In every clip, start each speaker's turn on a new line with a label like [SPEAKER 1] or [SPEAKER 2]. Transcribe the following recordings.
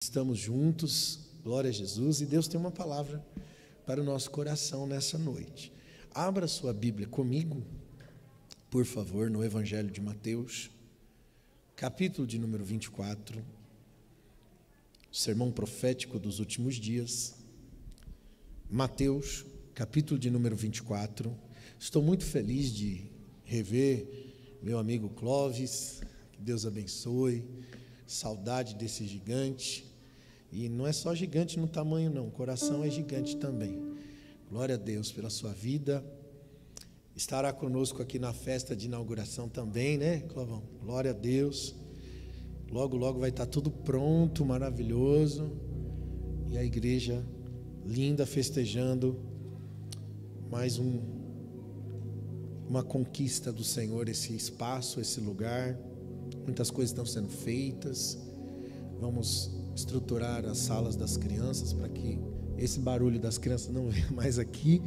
[SPEAKER 1] Estamos juntos, glória a Jesus, e Deus tem uma palavra para o nosso coração nessa noite. Abra sua Bíblia comigo, por favor, no Evangelho de Mateus, capítulo de número 24, sermão profético dos últimos dias. Mateus, capítulo de número 24. Estou muito feliz de rever meu amigo Clóvis, que Deus abençoe, saudade desse gigante. E não é só gigante no tamanho não, o coração é gigante também. Glória a Deus pela sua vida. Estará conosco aqui na festa de inauguração também, né, Clovão? Glória a Deus. Logo, logo vai estar tudo pronto, maravilhoso. E a igreja linda festejando mais uma conquista do Senhor, esse espaço, esse lugar. Muitas coisas estão sendo feitas. Vamos estruturar as salas das crianças para que esse barulho das crianças não venha mais aqui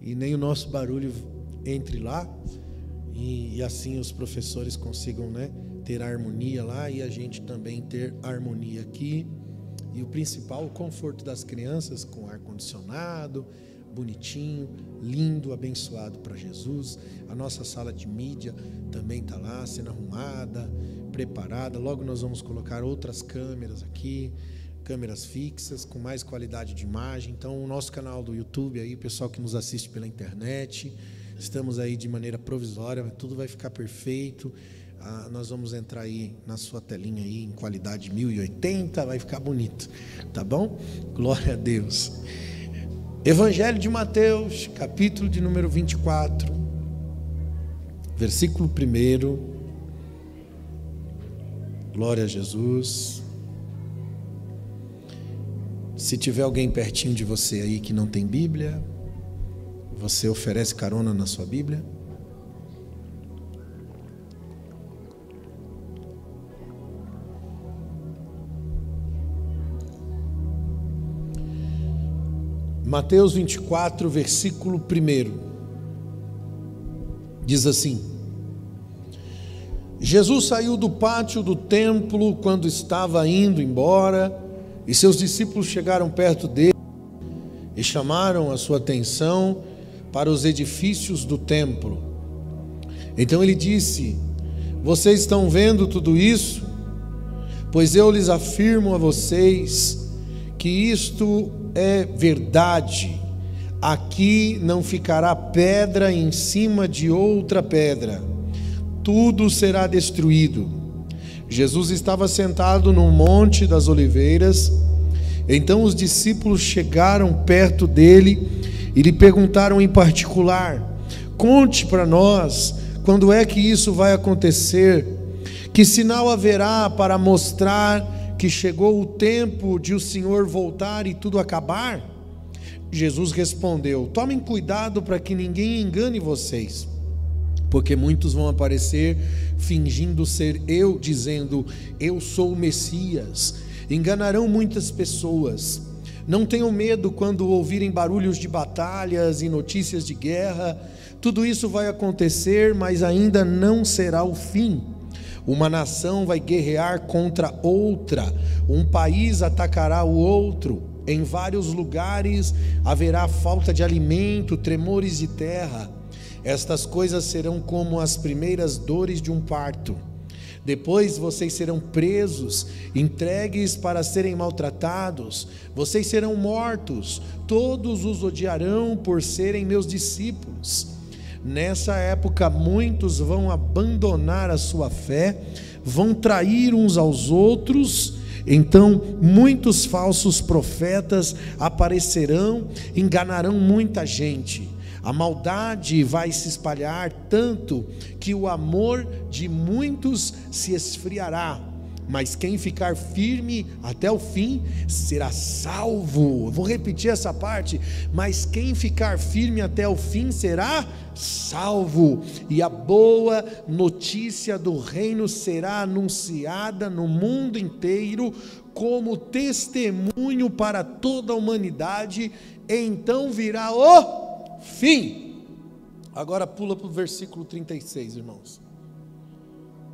[SPEAKER 1] e nem o nosso barulho entre lá e assim os professores consigam, né, ter harmonia lá e a gente também ter harmonia aqui. E o principal, o conforto das crianças com ar-condicionado, bonitinho, lindo, abençoado para Jesus. A nossa sala de mídia também está lá, sendo arrumada, preparada. Logo nós vamos colocar outras câmeras aqui, câmeras fixas, com mais qualidade de imagem. Então o nosso canal do YouTube aí, o pessoal que nos assiste pela internet, estamos aí de maneira provisória, tudo vai ficar perfeito. Nós vamos entrar aí na sua telinha aí em qualidade 1080, vai ficar bonito, tá bom? Glória a Deus. Evangelho de Mateus, capítulo de número 24, versículo 1. Glória a Jesus. Se tiver alguém pertinho de você aí que não tem Bíblia, você oferece carona na sua Bíblia? Mateus 24, versículo 1, diz assim: Jesus saiu do pátio do templo quando estava indo embora, e seus discípulos chegaram perto dele e chamaram a sua atenção para os edifícios do templo. Então ele disse: vocês estão vendo tudo isso? Pois eu lhes afirmo a vocês que isto é verdade. Aqui não ficará pedra em cima de outra pedra, tudo será destruído. Jesus estava sentado no Monte das Oliveiras. Então os discípulos chegaram perto dele e lhe perguntaram em particular: conte para nós, quando é que isso vai acontecer? Que sinal haverá para mostrar que chegou o tempo de o Senhor voltar e tudo acabar? Jesus respondeu: tomem cuidado para que ninguém engane vocês, porque muitos vão aparecer fingindo ser eu, dizendo: eu sou o Messias. Enganarão muitas pessoas. Não tenham medo quando ouvirem barulhos de batalhas e notícias de guerra. Tudo isso vai acontecer, mas ainda não será o fim. Uma nação vai guerrear contra outra, um país atacará o outro. Em vários lugares haverá falta de alimento, tremores de terra. Estas coisas serão como as primeiras dores de um parto. Depois vocês serão presos, entregues para serem maltratados. Vocês serão mortos, todos os odiarão por serem meus discípulos. Nessa época muitos vão abandonar a sua fé, vão trair uns aos outros. Então muitos falsos profetas aparecerão, enganarão muita gente. A maldade vai se espalhar tanto que o amor de muitos se esfriará. Mas quem ficar firme até o fim será salvo. Eu vou repetir essa parte. Mas quem ficar firme até o fim será salvo. E a boa notícia do reino será anunciada no mundo inteiro como testemunho para toda a humanidade. Então virá o fim. Agora pula para o versículo 36, irmãos.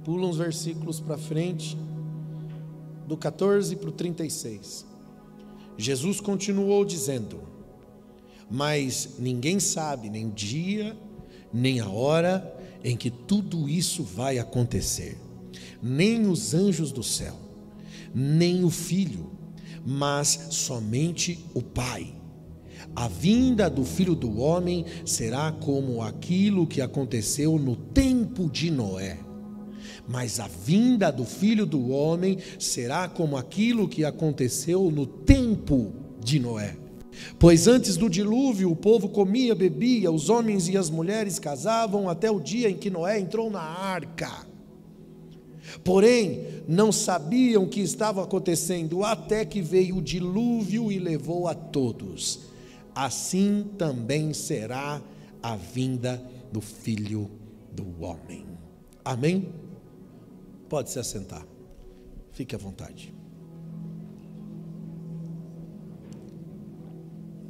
[SPEAKER 1] Pula uns versículos para frente. do 14 para o 36. Jesus continuou dizendo: mas ninguém sabe nem o dia, nem a hora em que tudo isso vai acontecer, nem os anjos do céu, nem o Filho, mas somente o Pai. A vinda do Filho do Homem será como aquilo que aconteceu no tempo de Noé. Mas a vinda do Filho do Homem será como aquilo que aconteceu no tempo de Noé. Pois antes do dilúvio o povo comia, bebia, os homens e as mulheres casavam até o dia em que Noé entrou na arca. Porém, não sabiam o que estava acontecendo até que veio o dilúvio e levou a todos. Assim também será a vinda do Filho do Homem. Amém? Pode se assentar. Fique à vontade.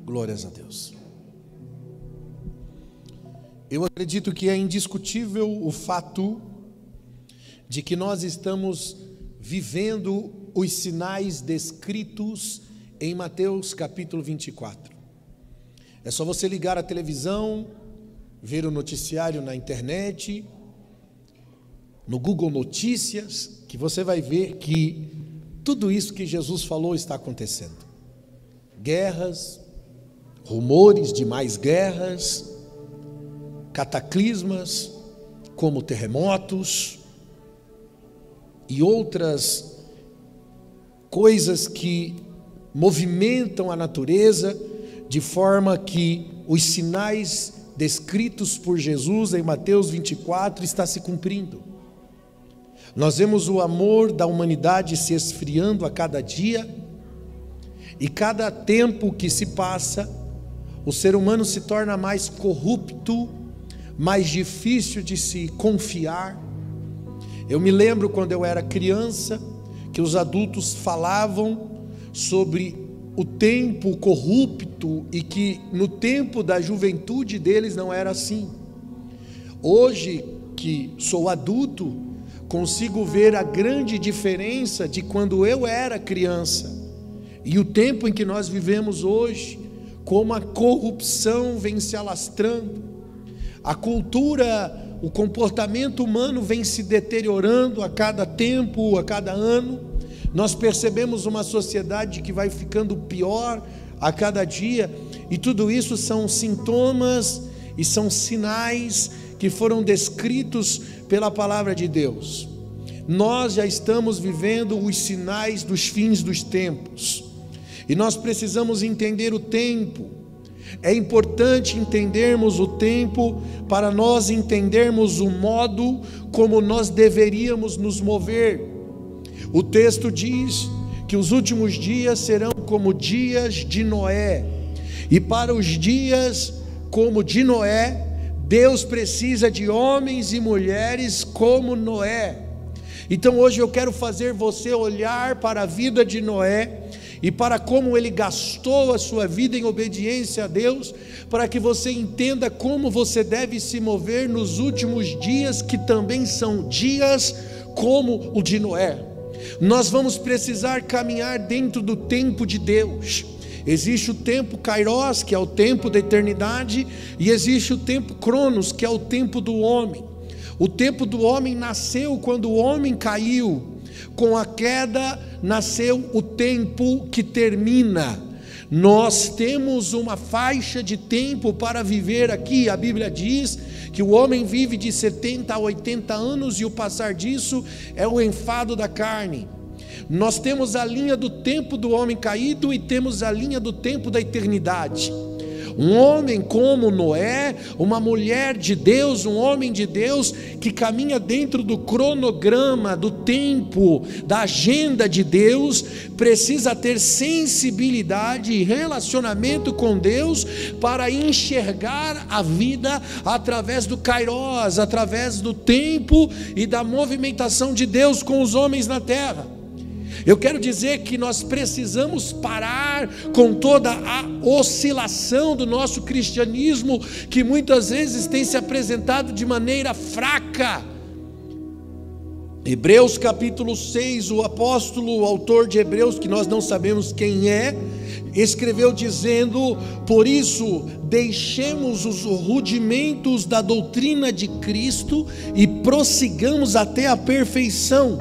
[SPEAKER 1] Glórias a Deus. Eu acredito que é indiscutível o fato de que nós estamos vivendo os sinais descritos em Mateus capítulo 24. É só você ligar a televisão, ver o noticiário na internet, no Google Notícias, que você vai ver que tudo isso que Jesus falou está acontecendo. Guerras, rumores de mais guerras, cataclismas, como terremotos e outras coisas que movimentam a natureza, de forma que os sinais descritos por Jesus em Mateus 24 está se cumprindo. Nós vemos o amor da humanidade se esfriando a cada dia, e cada tempo que se passa, o ser humano se torna mais corrupto, mais difícil de se confiar. Eu me lembro quando eu era criança, que os adultos falavam sobre o tempo corrupto e que no tempo da juventude deles não era assim. Hoje que sou adulto, consigo ver a grande diferença de quando eu era criança e o tempo em que nós vivemos hoje, como a corrupção vem se alastrando, a cultura, o comportamento humano vem se deteriorando a cada tempo, a cada ano. Nós percebemos uma sociedade que vai ficando pior a cada dia, e tudo isso são sintomas e são sinais que foram descritos pela palavra de Deus. Nós já estamos vivendo os sinais dos fins dos tempos, e nós precisamos entender o tempo. É importante entendermos o tempo para nós entendermos o modo como nós deveríamos nos mover. O texto diz que os últimos dias serão como dias de Noé, e para os dias como de Noé, Deus precisa de homens e mulheres como Noé. Então hoje eu quero fazer você olhar para a vida de Noé e para como ele gastou a sua vida em obediência a Deus, para que você entenda como você deve se mover nos últimos dias, que também são dias como o de Noé. Nós vamos precisar caminhar dentro do tempo de Deus. Existe o tempo Kairos, que é o tempo da eternidade, e existe o tempo Cronos, que é o tempo do homem. O tempo do homem nasceu quando o homem caiu. Com a queda nasceu o tempo que termina. Nós temos uma faixa de tempo para viver aqui. A Bíblia diz que o homem vive de 70 a 80 anos, e o passar disso é o enfado da carne. Nós temos a linha do tempo do homem caído e temos a linha do tempo da eternidade. Um homem como Noé, uma mulher de Deus, um homem de Deus que caminha dentro do cronograma, do tempo, da agenda de Deus, precisa ter sensibilidade e relacionamento com Deus para enxergar a vida através do Kairos, através do tempo e da movimentação de Deus com os homens na terra. Eu quero dizer que nós precisamos parar com toda a oscilação do nosso cristianismo, que muitas vezes tem se apresentado de maneira fraca. Hebreus capítulo 6, o apóstolo, o autor de Hebreus, que nós não sabemos quem é, escreveu dizendo: por isso deixemos os rudimentos da doutrina de Cristo e prossigamos até a perfeição,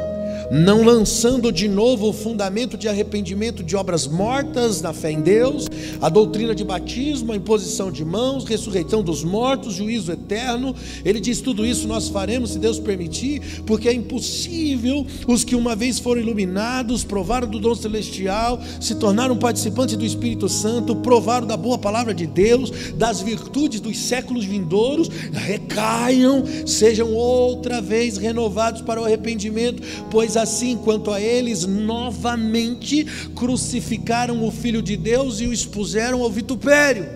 [SPEAKER 1] não lançando de novo o fundamento de arrependimento de obras mortas na fé em Deus, a doutrina de batismo, a imposição de mãos, ressurreição dos mortos, juízo eterno. Ele diz: tudo isso nós faremos, se Deus permitir, porque é impossível os que uma vez foram iluminados, provaram do dom celestial, se tornaram participantes do Espírito Santo, provaram da boa palavra de Deus, das virtudes dos séculos vindouros, recaiam, sejam outra vez renovados para o arrependimento, pois assim, quanto a eles, novamente crucificaram o Filho de Deus e o expuseram ao vitupério.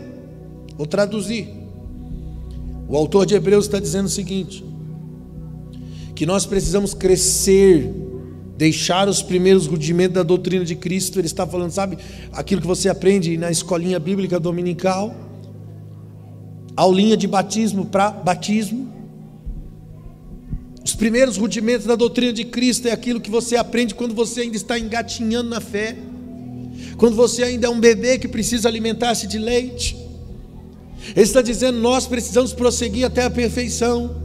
[SPEAKER 1] Vou traduzir. O autor de Hebreus está dizendo o seguinte: que nós precisamos crescer, deixar os primeiros rudimentos da doutrina de Cristo. Ele está falando, sabe, aquilo que você aprende na escolinha bíblica dominical, aulinha de batismo para batismo. Os primeiros rudimentos da doutrina de Cristo é aquilo que você aprende quando você ainda está engatinhando na fé, quando você ainda é um bebê que precisa alimentar-se de leite. Ele está dizendo: nós precisamos prosseguir até a perfeição,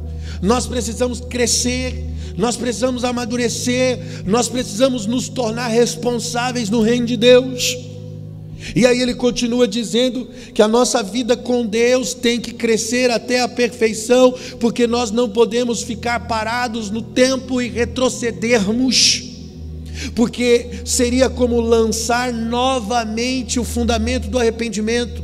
[SPEAKER 1] nós precisamos crescer, nós precisamos amadurecer, nós precisamos nos tornar responsáveis no reino de Deus. E aí ele continua dizendo que a nossa vida com Deus tem que crescer até a perfeição, porque nós não podemos ficar parados no tempo e retrocedermos, porque seria como lançar novamente o fundamento do arrependimento.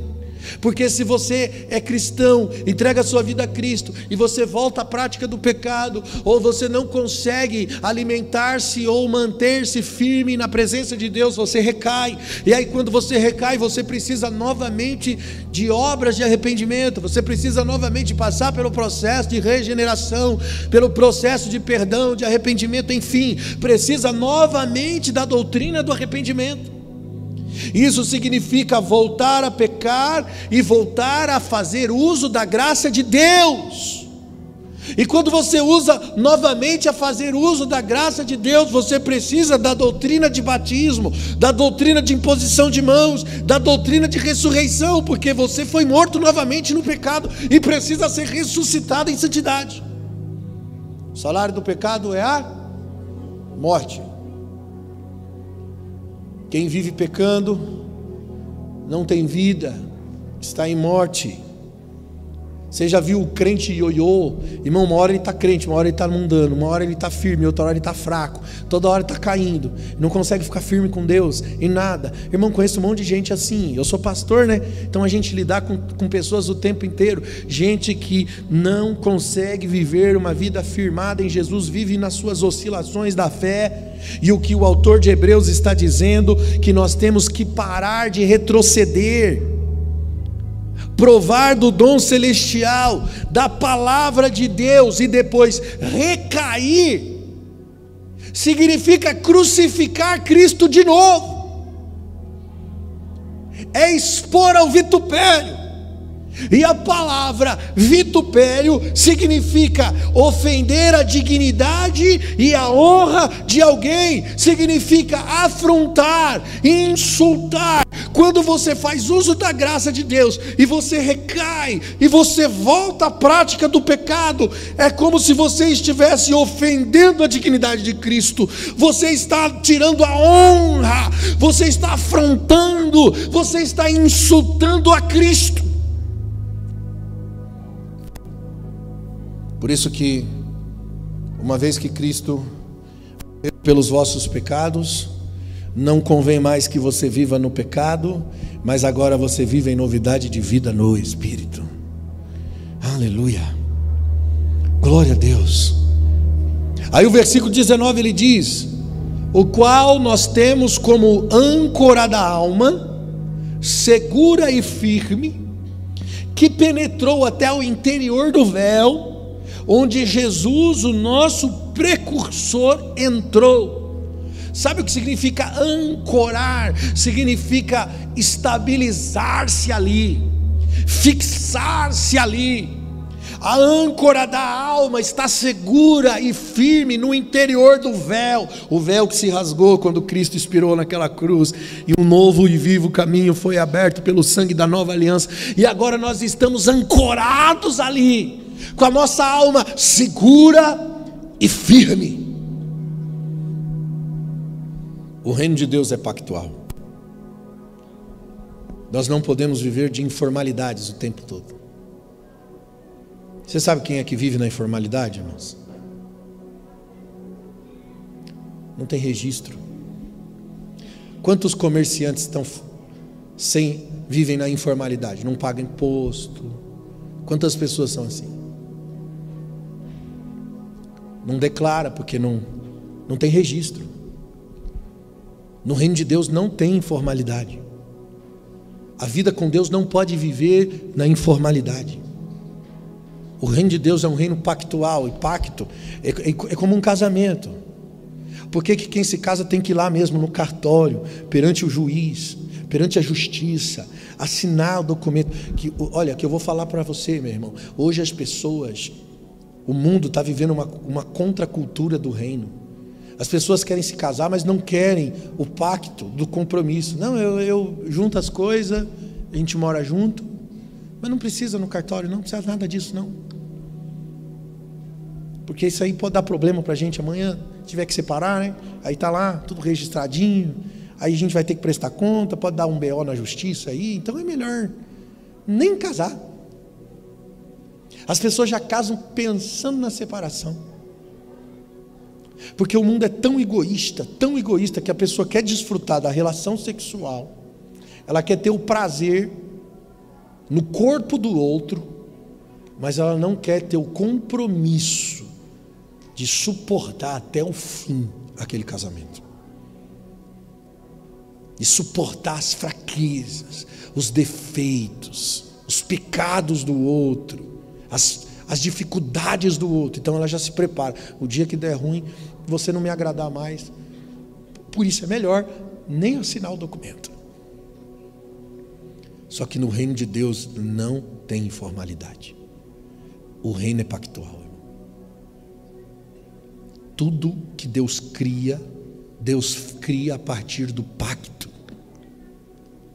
[SPEAKER 1] Porque se você é cristão, entrega a sua vida a Cristo, e você volta à prática do pecado, ou você não consegue alimentar-se ou manter-se firme na presença de Deus, você recai. E aí quando você recai, você precisa novamente de obras de arrependimento, você precisa novamente passar pelo processo de regeneração, pelo processo de perdão, de arrependimento, enfim, precisa novamente da doutrina do arrependimento. Isso significa voltar a pecar e voltar a fazer uso da graça de Deus. E quando você usa novamente a fazer uso da graça de Deus, você precisa da doutrina de batismo, da doutrina de imposição de mãos, da doutrina de ressurreição, porque você foi morto novamente no pecado e precisa ser ressuscitado em santidade. O salário do pecado é a morte. Quem vive pecando não tem vida, está em morte. Você já viu o crente ioiô? Irmão, uma hora ele está crente, uma hora ele está mundano, uma hora ele está firme, outra hora ele está fraco, toda hora ele está caindo, não consegue ficar firme com Deus, em nada. Irmão, conheço um monte de gente assim. Eu sou pastor, né? Então a gente lidar com pessoas o tempo inteiro, gente que não consegue viver uma vida firmada em Jesus, vive nas suas oscilações da fé. E o que o autor de Hebreus está dizendo, que nós temos que parar de retroceder, provar do dom celestial, da palavra de Deus, e depois recair, significa crucificar Cristo de novo, é expor ao vitupério. E a palavra vitupério significa ofender a dignidade e a honra de alguém, significa afrontar, insultar. Quando você faz uso da graça de Deus e você recai e você volta à prática do pecado, é como se você estivesse ofendendo a dignidade de Cristo. Você está tirando a honra, você está afrontando, você está insultando a Cristo. Por isso que, uma vez que Cristo morreu pelos vossos pecados, não convém mais que você viva no pecado, mas agora você vive em novidade de vida no Espírito. Aleluia, glória a Deus. Aí o versículo 19 ele diz: o qual nós temos como âncora da alma, segura e firme, que penetrou até o interior do véu, onde Jesus, o nosso precursor, entrou. Sabe o que significa ancorar? Significa estabilizar-se ali, fixar-se ali. A âncora da alma está segura e firme no interior do véu, o véu que se rasgou quando Cristo expirou naquela cruz, e um novo e vivo caminho foi aberto pelo sangue da nova aliança, e agora nós estamos ancorados ali, com a nossa alma segura e firme. O reino de Deus é pactual. Nós não podemos viver de informalidades o tempo todo. Você sabe quem é que vive na informalidade, irmãos? Não tem registro. Quantos comerciantes vivem na informalidade? Não pagam imposto. Quantas pessoas são assim? Não declara porque não tem registro. No reino de Deus não tem informalidade. A vida com Deus não pode viver na informalidade. O reino de Deus é um reino pactual, e pacto é como um casamento. Por que quem se casa tem que ir lá mesmo no cartório, perante o juiz, perante a justiça, assinar o documento? Olha, que eu vou falar para você, meu irmão. Hoje as pessoas, o mundo está vivendo uma contracultura do reino. As pessoas querem se casar, mas não querem o pacto do compromisso. Não, eu junto as coisas, a gente mora junto, mas não precisa no cartório, não precisa nada disso, não. Porque isso aí pode dar problema para a gente amanhã, tiver que separar, né? Aí está lá, tudo registradinho, aí a gente vai ter que prestar conta, pode dar um BO na justiça aí, então é melhor nem casar. As pessoas já casam pensando na separação. Porque o mundo é tão egoísta que a pessoa quer desfrutar da relação sexual, ela quer ter o prazer no corpo do outro, mas ela não quer ter o compromisso de suportar até o fim aquele casamento, de suportar as fraquezas, os defeitos, os pecados do outro, as dificuldades do outro. Então ela já se prepara, o dia que der ruim, você não me agradar mais, por isso é melhor nem assinar o documento. Só que no reino de Deus não tem informalidade. O reino é pactual. Tudo que Deus cria a partir do pacto.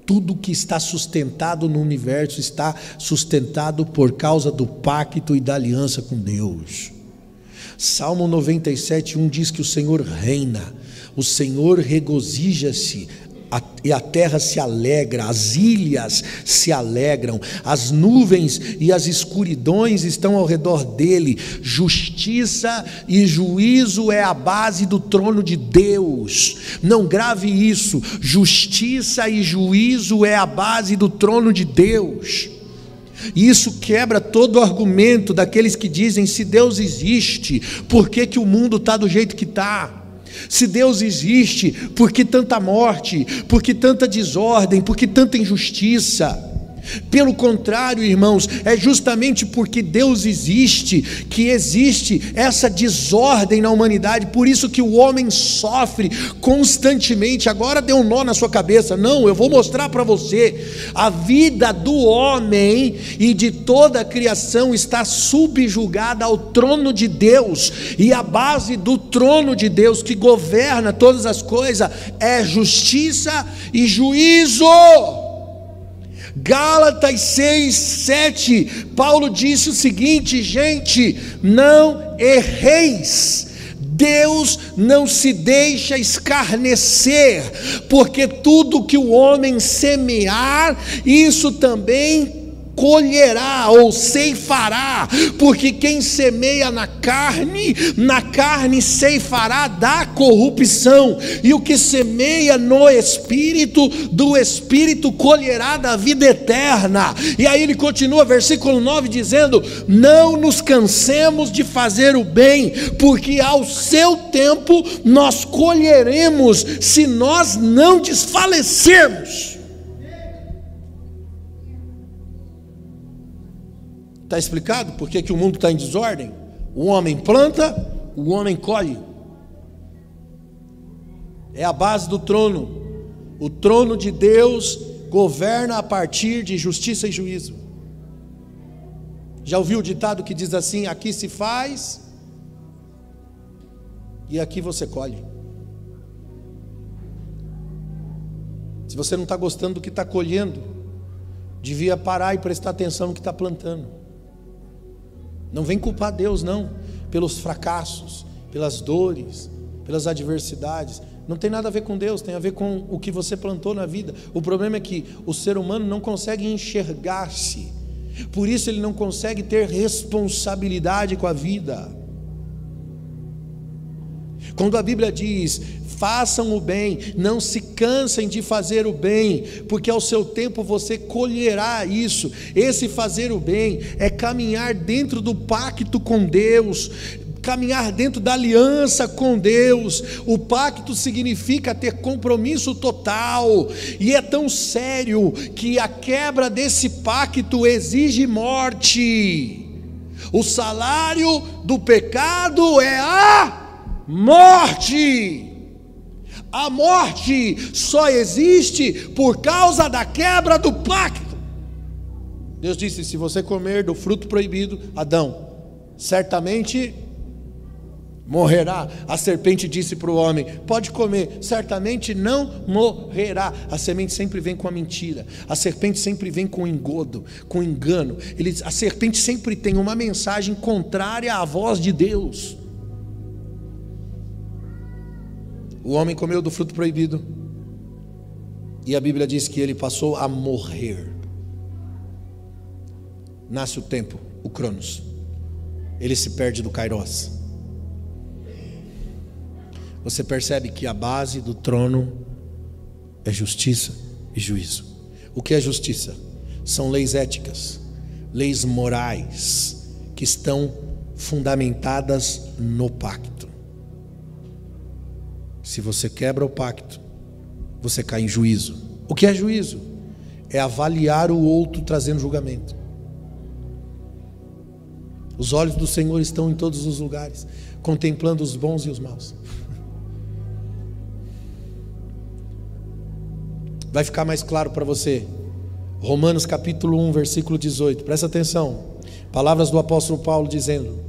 [SPEAKER 1] Tudo que está sustentado no universo está sustentado por causa do pacto e da aliança com Deus. Salmo 97:1 diz que o Senhor reina, o Senhor regozija-se, e a terra se alegra, as ilhas se alegram, as nuvens e as escuridões estão ao redor dele. Justiça e juízo é a base do trono de Deus. Não grave isso, justiça e juízo é a base do trono de Deus. E isso quebra todo o argumento daqueles que dizem: se Deus existe, por que o mundo está do jeito que está? Se Deus existe, por que tanta morte? Por que tanta desordem? Por que tanta injustiça? Pelo contrário, irmãos, é justamente porque Deus existe que existe essa desordem na humanidade. Por isso que o homem sofre constantemente. Agora deu um nó na sua cabeça. Não, eu vou mostrar para você. A vida do homem e de toda a criação está subjugada ao trono de Deus, e a base do trono de Deus que governa todas as coisas é justiça e juízo. Gálatas 6:7, Paulo disse o seguinte: gente, não erreis, Deus não se deixa escarnecer, porque tudo que o homem semear, isso também colherá ou ceifará, porque quem semeia na carne ceifará da corrupção, e o que semeia no Espírito, do Espírito colherá da vida eterna. E aí ele continua, versículo 9, dizendo: não nos cansemos de fazer o bem, porque ao seu tempo nós colheremos, se nós não desfalecermos. Está explicado por que o mundo está em desordem? O homem planta, o homem colhe. É a base do trono. O trono de Deus governa a partir de justiça e juízo. Já ouviu o ditado que diz assim: aqui se faz e aqui você colhe. Se você não está gostando do que está colhendo, devia parar e prestar atenção no que está plantando. Não vem culpar Deus não, pelos fracassos, pelas dores, pelas adversidades. Não tem nada a ver com Deus, tem a ver com o que você plantou na vida. O problema é que o ser humano não consegue enxergar-se, por isso ele não consegue ter responsabilidade com a vida. Quando a Bíblia diz: façam o bem, não se cansem de fazer o bem, porque ao seu tempo você colherá isso. Esse fazer o bem é caminhar dentro do pacto com Deus, caminhar dentro da aliança com Deus. O pacto significa ter compromisso total, e é tão sério que a quebra desse pacto exige morte. O salário do pecado é a morte. A morte só existe por causa da quebra do pacto. Deus disse: se você comer do fruto proibido, Adão, certamente morrerá. A serpente disse para o homem: pode comer, certamente não morrerá. A semente sempre vem com a mentira, a serpente sempre vem com engodo, com engano. A serpente sempre tem uma mensagem contrária à voz de Deus. O homem comeu do fruto proibido, e a Bíblia diz que ele passou a morrer. Nasce o tempo, o Cronos. Ele se perde do Kairos. Você percebe que a base do trono é justiça e juízo. O que é justiça? São leis éticas, leis morais, que estão fundamentadas no pacto. Se você quebra o pacto, você cai em juízo. O que é juízo? É avaliar o outro trazendo julgamento. Os olhos do Senhor estão em todos os lugares, contemplando os bons e os maus. Vai ficar mais claro para você. Romanos capítulo 1, versículo 18. Presta atenção. Palavras do apóstolo Paulo dizendo: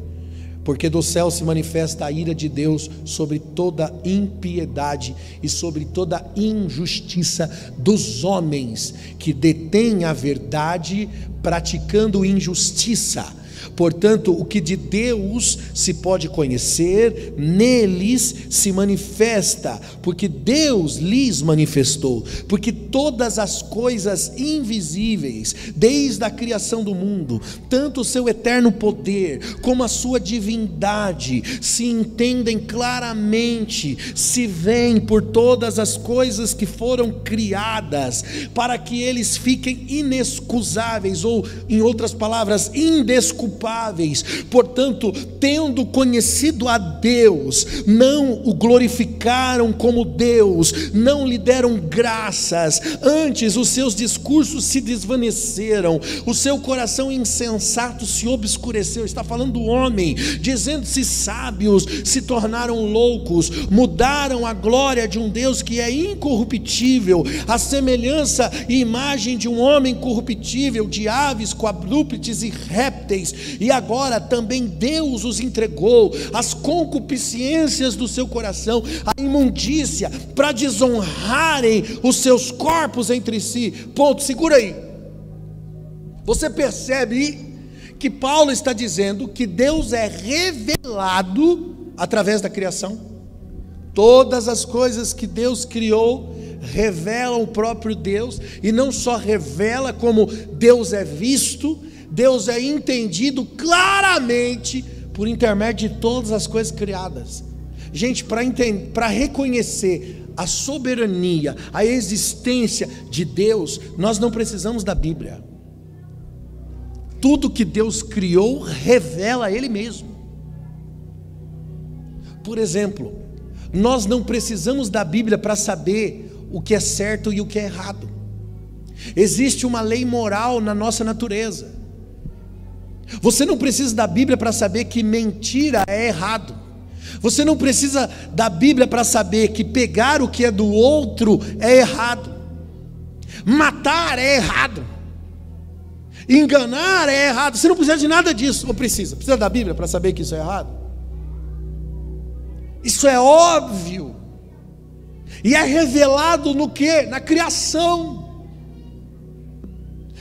[SPEAKER 1] porque do céu se manifesta a ira de Deus sobre toda impiedade e sobre toda injustiça dos homens que detêm a verdade praticando injustiça. Portanto, o que de Deus se pode conhecer, neles se manifesta, porque Deus lhes manifestou. Porque todas as coisas invisíveis, desde a criação do mundo, tanto o seu eterno poder, como a sua divindade, se entendem claramente, se veem por todas as coisas que foram criadas, para que eles fiquem inexcusáveis, ou, em outras palavras, indesculpáveis. Portanto, tendo conhecido a Deus, não o glorificaram como Deus, não lhe deram graças, antes os seus discursos se desvaneceram, o seu coração insensato se obscureceu. Está falando do homem, dizendo-se sábios, se tornaram loucos, mudaram a glória de um Deus que é incorruptível, a semelhança e imagem de um homem corruptível, de aves, quadrúpedes e répteis. E agora também Deus os entregou às concupiscências do seu coração, à imundícia, para desonrarem os seus corpos entre si. Ponto, segura aí. Você percebe que Paulo está dizendo que Deus é revelado através da criação. Todas as coisas que Deus criou revelam o próprio Deus, e não só revela, como Deus é visto, Deus é entendido claramente por intermédio de todas as coisas criadas. Gente, para reconhecer a soberania, a existência de Deus, nós não precisamos da Bíblia. Tudo que Deus criou revela Ele mesmo. Por exemplo, nós não precisamos da Bíblia para saber o que é certo e o que é errado. Existe uma lei moral na nossa natureza. Você não precisa da Bíblia para saber que mentira é errado. Você não precisa da Bíblia para saber que pegar o que é do outro é errado. Matar é errado. Enganar é errado. Você não precisa de nada disso. Ou precisa? Precisa da Bíblia para saber que isso é errado? Isso é óbvio. E é revelado no quê? Na criação.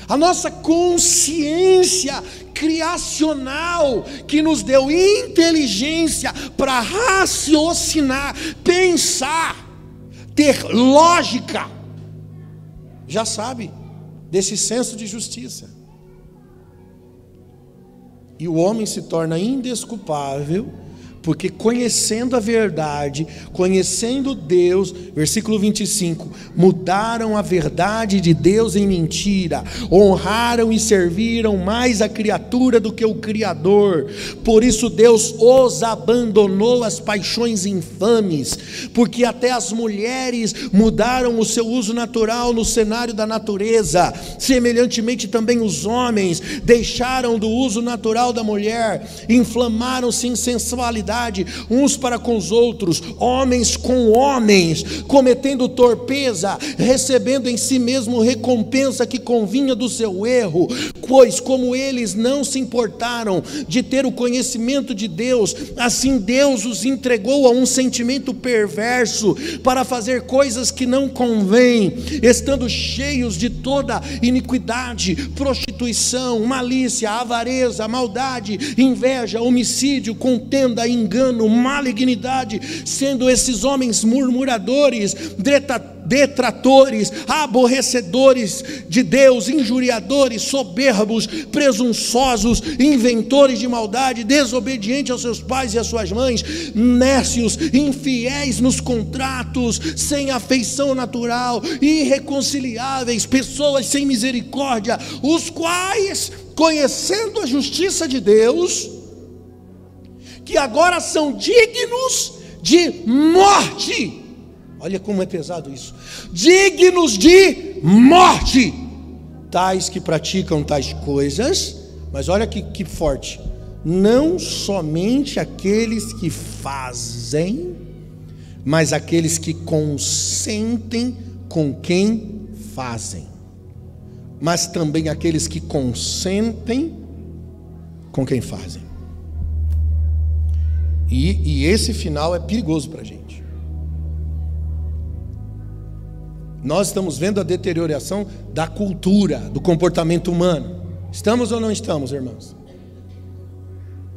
[SPEAKER 1] A nossa consciência criacional que nos deu inteligência para raciocinar, pensar, ter lógica, já sabe desse senso de justiça. E o homem se torna indesculpável, porque conhecendo a verdade, conhecendo Deus, versículo 25, mudaram a verdade de Deus em mentira, honraram e serviram mais a criatura do que o Criador. Por isso Deus os abandonou às paixões infames, porque até as mulheres mudaram o seu uso natural no cenário da natureza. Semelhantemente também os homens deixaram do uso natural da mulher, inflamaram-se em sensualidade uns para com os outros, homens com homens, cometendo torpeza, recebendo em si mesmo recompensa que convinha do seu erro, pois como eles não se importaram de ter o conhecimento de Deus, assim Deus os entregou a um sentimento perverso para fazer coisas que não convém, estando cheios de toda iniquidade, prostituição, malícia, avareza, maldade, inveja, homicídio, contenda, engano, malignidade, sendo esses homens murmuradores, detratores, aborrecedores de Deus, injuriadores, soberbos, presunçosos, inventores de maldade, desobedientes aos seus pais e às suas mães, nércios, infiéis nos contratos, sem afeição natural, irreconciliáveis, pessoas sem misericórdia, os quais, conhecendo a justiça de Deus, que agora são dignos de morte. Olha como é pesado isso. Dignos de morte, tais que praticam tais coisas. Mas olha que forte. Não somente aqueles que fazem, mas aqueles que consentem com quem fazem. Mas também aqueles que consentem com quem fazem. E esse final é perigoso para a gente. Nós estamos vendo a deterioração da cultura, do comportamento humano. Estamos ou não estamos, irmãos?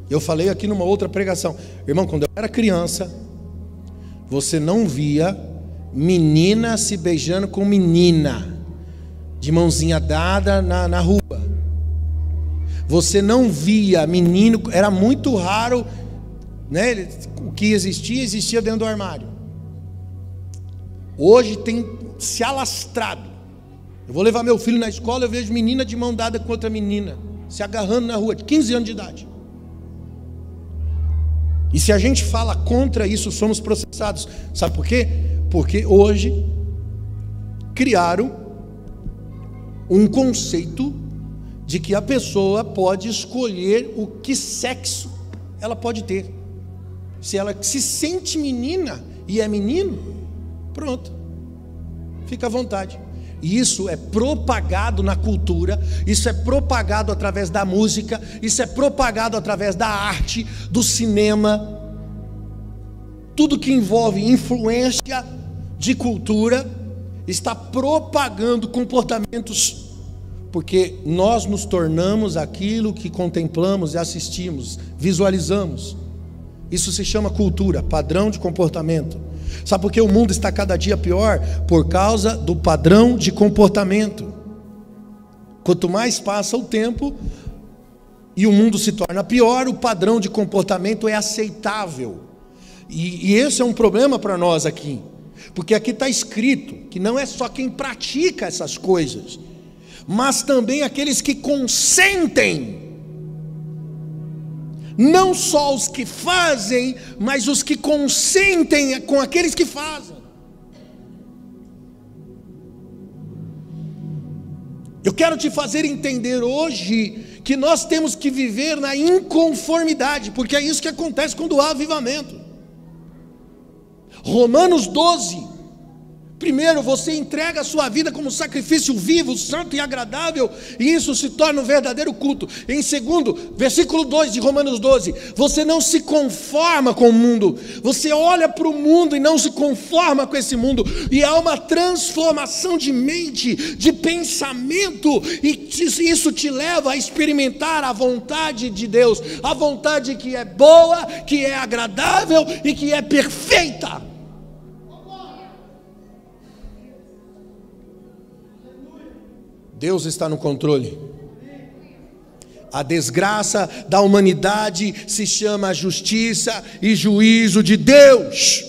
[SPEAKER 1] Eu falei aqui numa outra pregação. Irmão, quando eu era criança, você não via menina se beijando com menina, de mãozinha dada na rua. Você não via menino, era muito raro, né? O que existia dentro do armário. Hoje tem se alastrado. Eu vou levar meu filho na escola, eu vejo menina de mão dada com outra menina, se agarrando na rua, de 15 anos de idade. E se a gente fala contra isso, somos processados. Sabe por quê? Porque hoje criaram um conceito de que a pessoa pode escolher o que sexo ela pode ter. Se ela se sente menina e é menino, pronto, fica à vontade. E isso é propagado na cultura, isso é propagado através da música, isso é propagado através da arte, do cinema. Tudo que envolve influência de cultura está propagando comportamentos, porque nós nos tornamos aquilo que contemplamos e assistimos, visualizamos. Isso se chama cultura, padrão de comportamento. Sabe por que o mundo está cada dia pior? Por causa do padrão de comportamento. Quanto mais passa o tempo e o mundo se torna pior, o padrão de comportamento é aceitável. E esse é um problema para nós aqui, porque aqui está escrito que não é só quem pratica essas coisas, mas também aqueles que consentem. Não só os que fazem, mas os que consentem com aqueles que fazem. Eu quero te fazer entender hoje que nós temos que viver na inconformidade, porque é isso que acontece quando há avivamento. Romanos 12, Primeiro, você entrega a sua vida como sacrifício vivo, santo e agradável, e isso se torna um verdadeiro culto. Em segundo, versículo 2 de Romanos 12, você não se conforma com o mundo, você olha para o mundo e não se conforma com esse mundo, e há uma transformação de mente, de pensamento, e isso te leva a experimentar a vontade de Deus, a vontade que é boa, que é agradável e que é perfeita. Deus está no controle. A desgraça da humanidade se chama justiça e juízo de Deus.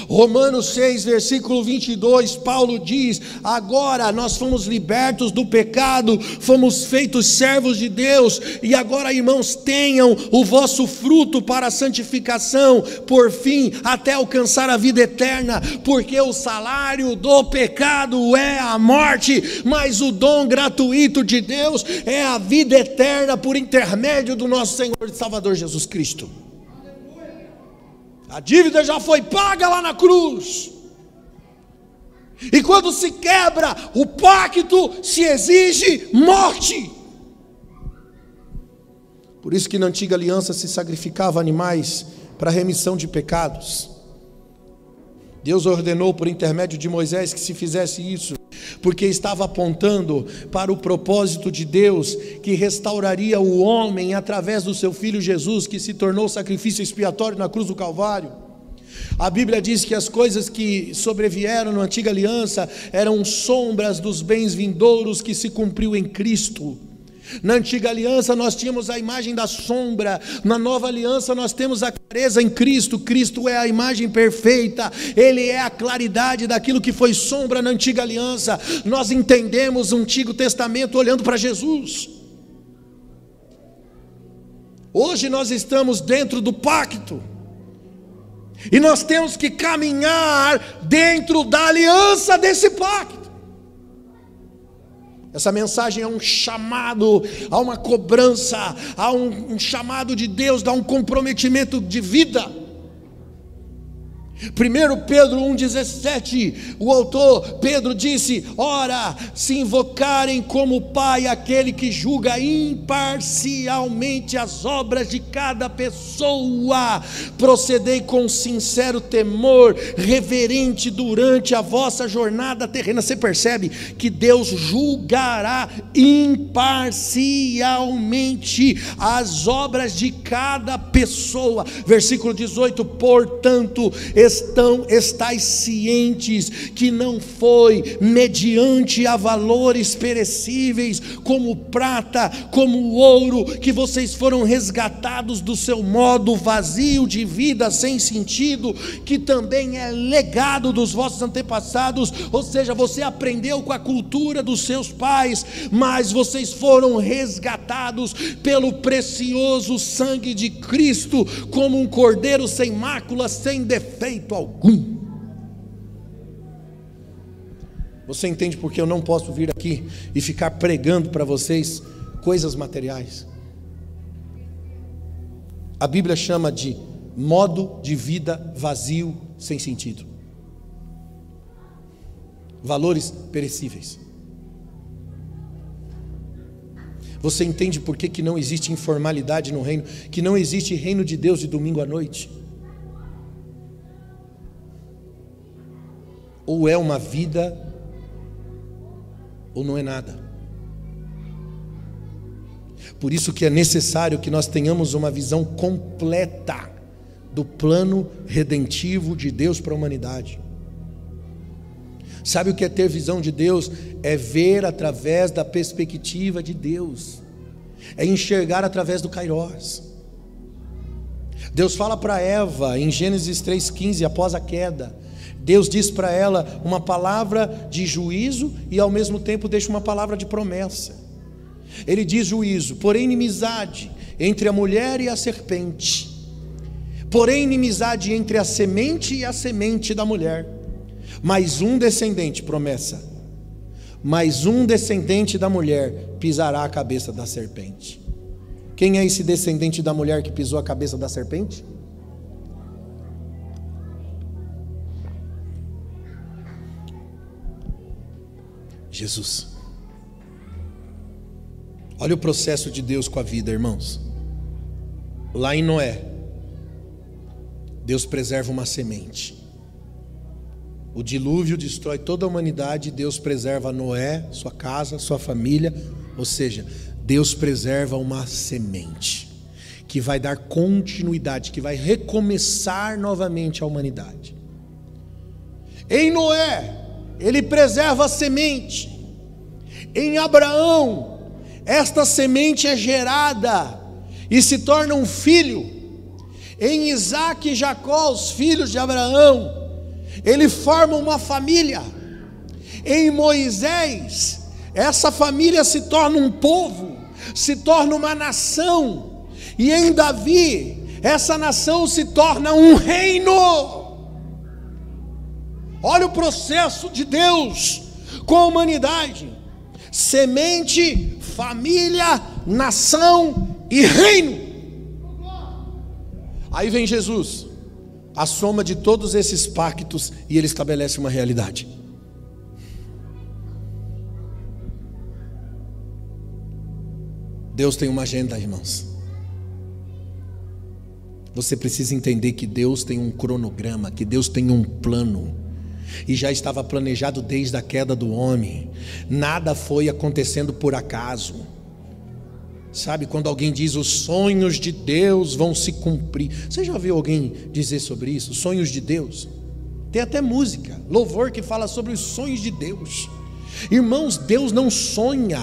[SPEAKER 1] Romanos 6, versículo 22, Paulo diz: agora nós fomos libertos do pecado, fomos feitos servos de Deus, e agora, irmãos, tenham o vosso fruto para a santificação, por fim, até alcançar a vida eterna, porque o salário do pecado é a morte, mas o dom gratuito de Deus é a vida eterna por intermédio do nosso Senhor e Salvador Jesus Cristo. A dívida já foi paga lá na cruz. E quando se quebra o pacto, se exige morte. Por isso que na antiga aliança se sacrificava animais para remissão de pecados. Deus ordenou por intermédio de Moisés que se fizesse isso, porque estava apontando para o propósito de Deus, que restauraria o homem através do seu Filho Jesus, que se tornou sacrifício expiatório na cruz do Calvário. A Bíblia diz que as coisas que sobrevieram na antiga aliança eram sombras dos bens vindouros que se cumpriu em Cristo. Na antiga aliança nós tínhamos a imagem da sombra, na nova aliança nós temos a clareza em Cristo. Cristo é a imagem perfeita, Ele é a claridade daquilo que foi sombra na antiga aliança. Nós entendemos o Antigo Testamento olhando para Jesus. Hoje nós estamos dentro do pacto, e nós temos que caminhar dentro da aliança desse pacto. Essa mensagem é um chamado, a uma cobrança, a um chamado de Deus, a um comprometimento de vida. 1 Pedro 1,17, o autor Pedro disse: ora, se invocarem como Pai aquele que julga imparcialmente as obras de cada pessoa, procedei com sincero temor, reverente durante a vossa jornada terrena. Você percebe que Deus julgará imparcialmente as obras de cada pessoa. Versículo 18, portanto, estais cientes que não foi mediante a valores perecíveis, como prata, como ouro, que vocês foram resgatados do seu modo vazio de vida sem sentido, que também é legado dos vossos antepassados. Ou seja, você aprendeu com a cultura dos seus pais, mas vocês foram resgatados pelo precioso sangue de Cristo, como um cordeiro sem mácula, sem defeito algum. Você entende porque eu não posso vir aqui e ficar pregando para vocês coisas materiais? A Bíblia chama de modo de vida vazio, sem sentido, valores perecíveis. Você entende por que não existe informalidade no reino, que não existe reino de Deus de domingo à noite? Ou é uma vida, ou não é nada. Por isso que é necessário que nós tenhamos uma visão completa do plano redentivo de Deus para a humanidade. Sabe o que é ter visão de Deus? É ver através da perspectiva de Deus, é enxergar através do Kairós. Deus fala para Eva em Gênesis 3,15, após a queda, Deus diz para ela uma palavra de juízo e ao mesmo tempo deixa uma palavra de promessa. Ele diz juízo, porém inimizade entre a mulher e a serpente, porém inimizade entre a semente e a semente da mulher, mais um descendente, promessa, mais um descendente da mulher pisará a cabeça da serpente. Quem é esse descendente da mulher que pisou a cabeça da serpente? Jesus. Olha o processo de Deus com a vida, irmãos. Lá em Noé, Deus preserva uma semente. O dilúvio destrói toda a humanidade. Deus preserva Noé, sua casa, sua família. Ou seja, Deus preserva uma semente que vai dar continuidade, que vai recomeçar novamente a humanidade. Em Noé, Ele preserva a semente. Em Abraão, esta semente é gerada e se torna um filho. Em Isaac e Jacó, os filhos de Abraão, ele forma uma família. Em Moisés, essa família se torna um povo, se torna uma nação. E em Davi, essa nação se torna um reino. Olha o processo de Deus com a humanidade: semente, família, nação e reino. Aí vem Jesus, a soma de todos esses pactos, e ele estabelece uma realidade. Deus tem uma agenda, irmãos. Você precisa entender que Deus tem um cronograma, que Deus tem um plano, e já estava planejado desde a queda do homem. Nada foi acontecendo por acaso. Sabe, quando alguém diz os sonhos de Deus vão se cumprir, você já ouviu alguém dizer sobre isso? Sonhos de Deus? Tem até música, louvor, que fala sobre os sonhos de Deus. Irmãos, Deus não sonha,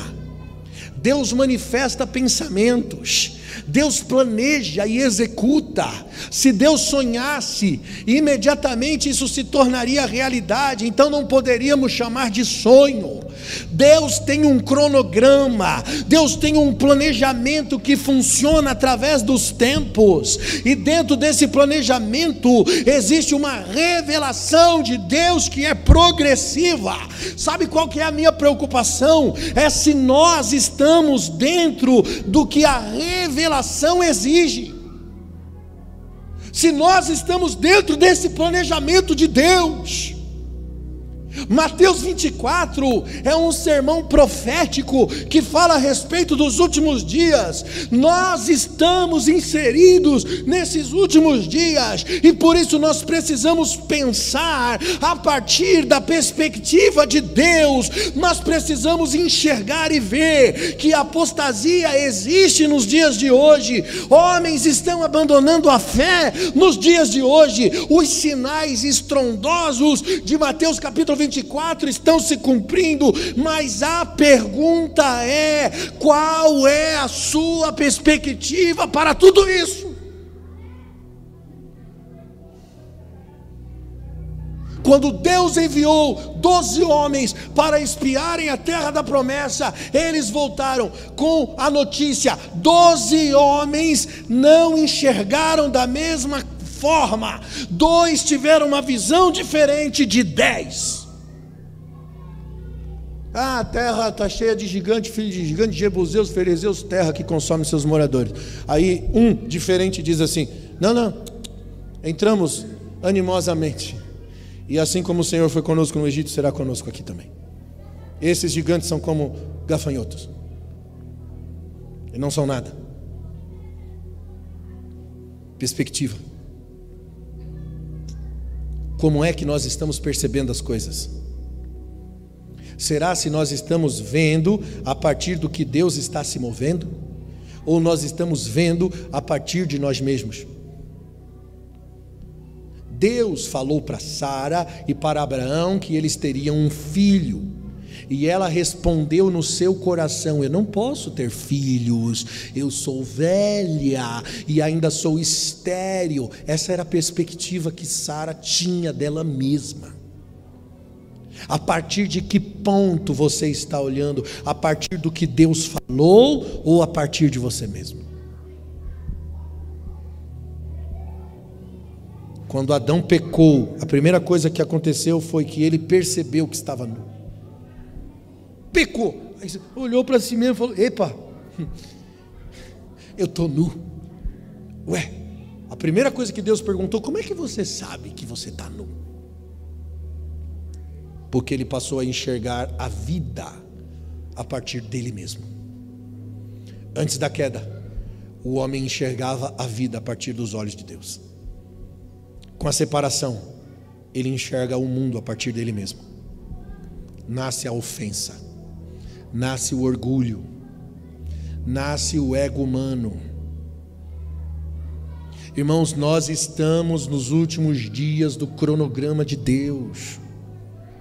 [SPEAKER 1] Deus manifesta pensamentos, Deus planeja e executa. Se Deus sonhasse, imediatamente isso se tornaria realidade, então não poderíamos chamar de sonho. Deus tem um cronograma, Deus tem um planejamento que funciona através dos tempos, e dentro desse planejamento existe uma revelação de Deus que é progressiva. Sabe qual que é a minha preocupação? É se nós estamos dentro do que a revelação exige, se nós estamos dentro desse planejamento de Deus. Mateus 24 é um sermão profético que fala a respeito dos últimos dias. Nós estamos inseridos nesses últimos dias, e por isso nós precisamos pensar a partir da perspectiva de Deus. Nós precisamos enxergar e ver que a apostasia existe nos dias de hoje. Homens estão abandonando a fé nos dias de hoje. Os sinais estrondosos de Mateus capítulo 24 estão se cumprindo, mas a pergunta é: qual é a sua perspectiva para tudo isso? Quando Deus enviou 12 homens para espiarem a terra da promessa, eles voltaram com a notícia: 12 homens não enxergaram da mesma forma, 2 tiveram uma visão diferente de 10. A terra está cheia de gigante, filho de gigante, jebuseus, ferezeus, terra que consome seus moradores. Aí um diferente diz assim: não, entramos animosamente, e assim como o Senhor foi conosco no Egito, será conosco aqui também. Esses gigantes são como gafanhotos, e não são nada. Perspectiva. Como é que nós estamos percebendo as coisas? Será se nós estamos vendo a partir do que Deus está se movendo? Ou nós estamos vendo a partir de nós mesmos? Deus falou para Sara e para Abraão que eles teriam um filho, e ela respondeu no seu coração: eu não posso ter filhos, eu sou velha e ainda sou estéril. Essa era a perspectiva que Sara tinha dela mesma. A partir de que ponto você está olhando? A partir do que Deus falou ou a partir de você mesmo? Quando Adão pecou, a primeira coisa que aconteceu foi que ele percebeu que estava nu. Pecou. Aí você olhou para si mesmo e falou: epa, eu estou nu. Ué, a primeira coisa que Deus perguntou: como é que você sabe que você está nu? porque ele passou a enxergar a vida a partir dele mesmo. Antes da queda, o homem enxergava a vida a partir dos olhos de Deus. Com a separação, ele enxerga o mundo a partir dele mesmo. Nasce a ofensa, nasce o orgulho, nasce o ego humano. Irmãos, nós estamos nos últimos dias do cronograma de Deus,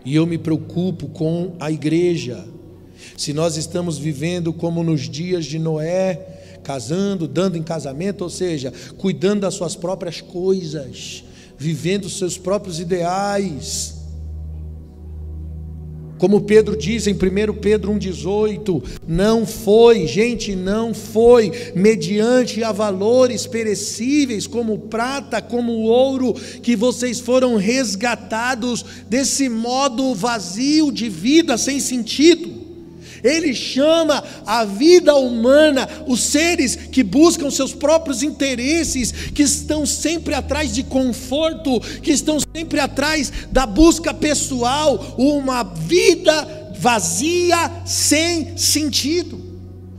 [SPEAKER 1] e eu me preocupo com a igreja. Se nós estamos vivendo como nos dias de Noé, casando, dando em casamento, ou seja, cuidando das suas próprias coisas, vivendo os seus próprios ideais, como Pedro diz em 1 Pedro 1,18, não foi mediante a valores perecíveis, como prata, como ouro, que vocês foram resgatados desse modo vazio de vida sem sentido. Ele chama a vida humana, os seres que buscam seus próprios interesses, que estão sempre atrás de conforto, que estão sempre atrás da busca pessoal, uma vida vazia, sem sentido,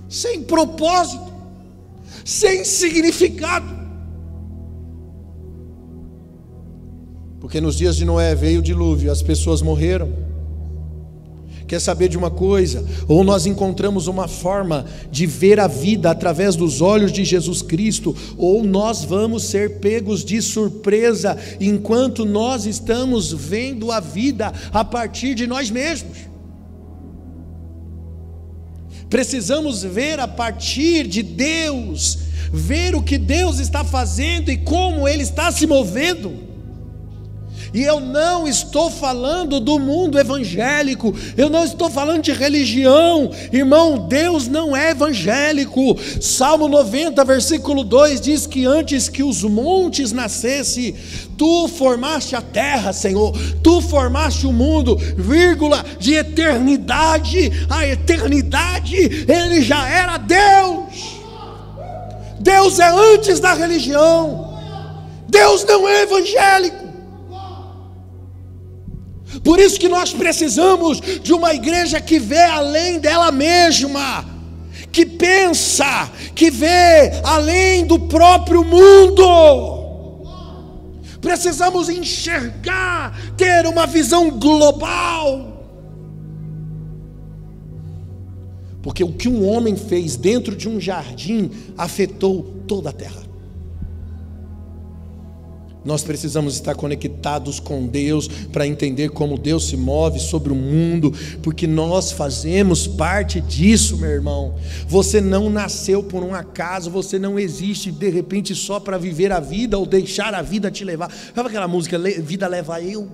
[SPEAKER 1] sem propósito, sem significado. Porque nos dias de Noé veio o dilúvio, as pessoas morreram. Quer saber de uma coisa? Ou nós encontramos uma forma de ver a vida através dos olhos de Jesus Cristo, ou nós vamos ser pegos de surpresa enquanto nós estamos vendo a vida a partir de nós mesmos. Precisamos ver a partir de Deus, ver o que Deus está fazendo e como Ele está se movendo. E eu não estou falando do mundo evangélico, eu não estou falando de religião, irmão, Deus não é evangélico. Salmo 90, versículo 2 diz que antes que os montes nascessem, tu formaste a terra, Senhor, tu formaste o mundo, vírgula, de eternidade a eternidade, Ele já era Deus. Deus é antes da religião, Deus não é evangélico. Por isso que nós precisamos de uma igreja que vê além dela mesma, que pensa, que vê além do próprio mundo. Precisamos enxergar, ter uma visão global. Porque o que um homem fez dentro de um jardim afetou toda a terra. Nós precisamos estar conectados com Deus para entender como Deus se move sobre o mundo, porque nós fazemos parte disso, meu irmão. Você não nasceu por um acaso, você não existe de repente só para viver a vida ou deixar a vida te levar. Sabe aquela música, vida leva eu?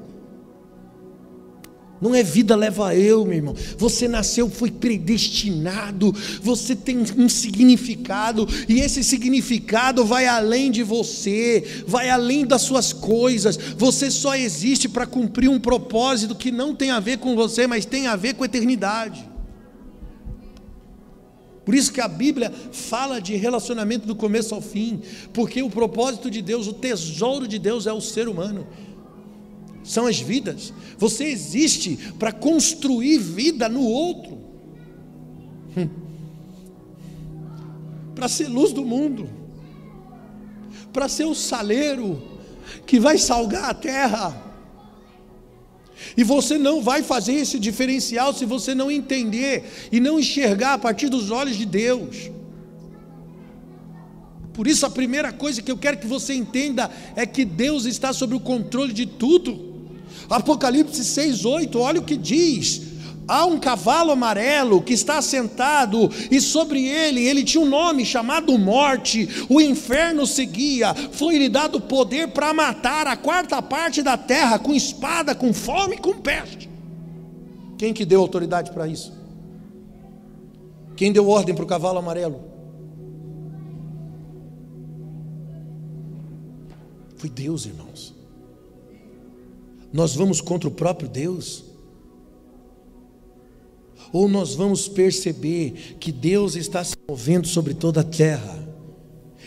[SPEAKER 1] Não é vida leva eu, meu irmão. Você nasceu, foi predestinado. Você tem um significado, e esse significado vai além de você, vai além das suas coisas. Você só existe para cumprir um propósito que não tem a ver com você, mas tem a ver com a eternidade. Por isso que a Bíblia fala de relacionamento do começo ao fim, porque o propósito de Deus, o tesouro de Deus é o ser humano. São as vidas. Você existe para construir vida no outro, para ser luz do mundo, para ser o saleiro que vai salgar a terra. E você não vai fazer esse diferencial se você não entender e não enxergar a partir dos olhos de Deus. Por isso a primeira coisa que eu quero que você entenda é que Deus está sob o controle de tudo. Apocalipse 6:8, olha o que diz: há um cavalo amarelo que está sentado, e sobre ele tinha um nome chamado Morte. O inferno seguia, foi-lhe dado poder para matar a quarta parte da terra, com espada, com fome e com peste. Quem que deu autoridade para isso? Quem deu ordem para o cavalo amarelo? Foi Deus, irmãos. Nós vamos contra o próprio Deus? Ou nós vamos perceber que Deus está se movendo sobre toda a terra,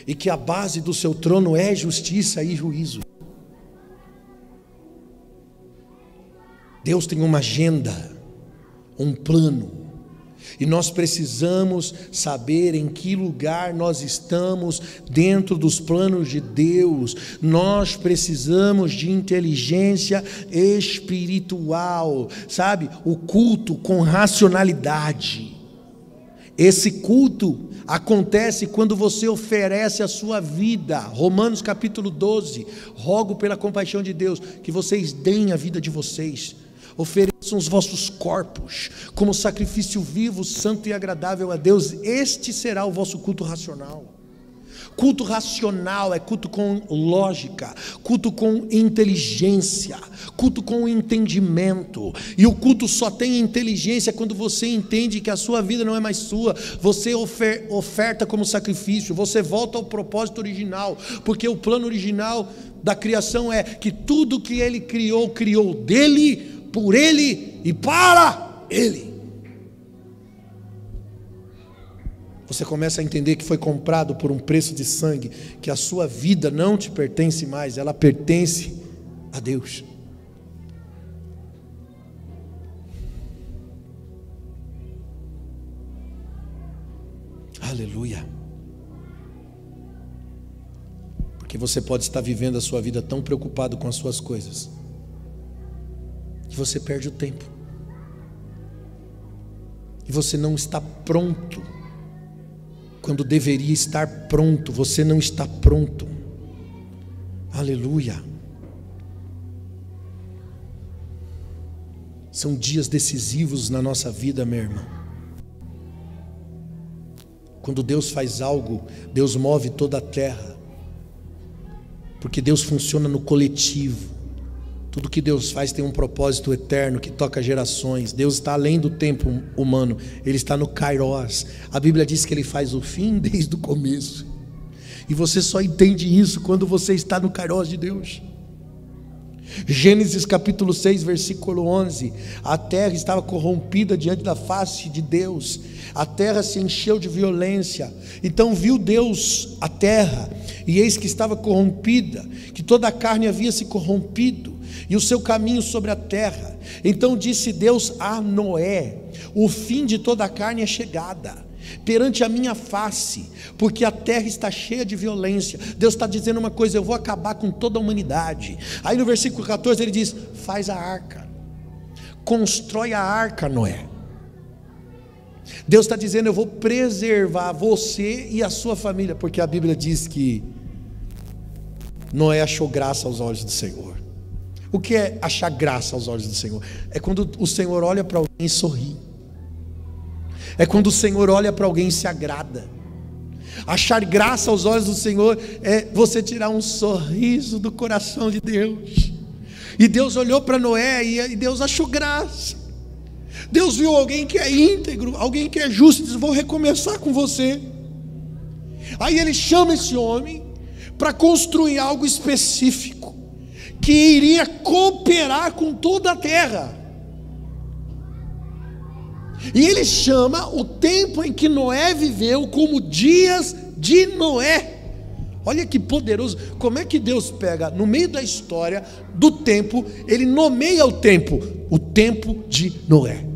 [SPEAKER 1] e que a base do seu trono é justiça e juízo? Deus tem uma agenda, um plano. E nós precisamos saber em que lugar nós estamos dentro dos planos de Deus. Nós precisamos de inteligência espiritual, sabe? O culto com racionalidade. Esse culto acontece quando você oferece a sua vida. Romanos capítulo 12, rogo pela compaixão de Deus, que vocês deem a vida de vocês. Ofereçam os vossos corpos como sacrifício vivo, santo e agradável a Deus. Este será o vosso culto racional. Culto racional é culto com lógica, culto com inteligência, culto com entendimento. E o culto só tem inteligência quando você entende que a sua vida não é mais sua. Você oferta como sacrifício, você volta ao propósito original, porque o plano original da criação é que tudo que Ele criou, criou dele, por Ele e para Ele. Você começa a entender que foi comprado por um preço de sangue, que a sua vida não te pertence mais, ela pertence a Deus. Aleluia. Porque você pode estar vivendo a sua vida tão preocupado com as suas coisas, que você perde o tempo, e você não está pronto, quando deveria estar pronto. Você não está pronto. Aleluia. São dias decisivos na nossa vida, meu irmão. Quando Deus faz algo, Deus move toda a terra, porque Deus funciona no coletivo. Tudo que Deus faz tem um propósito eterno que toca gerações. Deus está além do tempo humano, Ele está no Kairos. A Bíblia diz que Ele faz o fim desde o começo, e você só entende isso quando você está no Kairos de Deus. Gênesis capítulo 6, versículo 11: a terra estava corrompida diante da face de Deus, a terra se encheu de violência. Então viu Deus a terra, e eis que estava corrompida, que toda a carne havia se corrompido, e o seu caminho sobre a terra. Então disse Deus a Noé: o fim de toda a carne é chegada perante a minha face, porque a terra está cheia de violência. Deus está dizendo uma coisa: eu vou acabar com toda a humanidade. Aí no versículo 14 ele diz: faz a arca, constrói a arca, Noé. Deus está dizendo: eu vou preservar você e a sua família, porque a Bíblia diz que Noé achou graça aos olhos do Senhor. O que é achar graça aos olhos do Senhor? É quando o Senhor olha para alguém e sorri. É quando o Senhor olha para alguém e se agrada. Achar graça aos olhos do Senhor é você tirar um sorriso do coração de Deus. E Deus olhou para Noé e Deus achou graça. Deus viu alguém que é íntegro, alguém que é justo, e diz: vou recomeçar com você. Aí Ele chama esse homem para construir algo específico, que iria cooperar com toda a terra. E Ele chama o tempo em que Noé viveu como dias de Noé. Olha que poderoso. Como é que Deus pega no meio da história do tempo, Ele nomeia o tempo de Noé.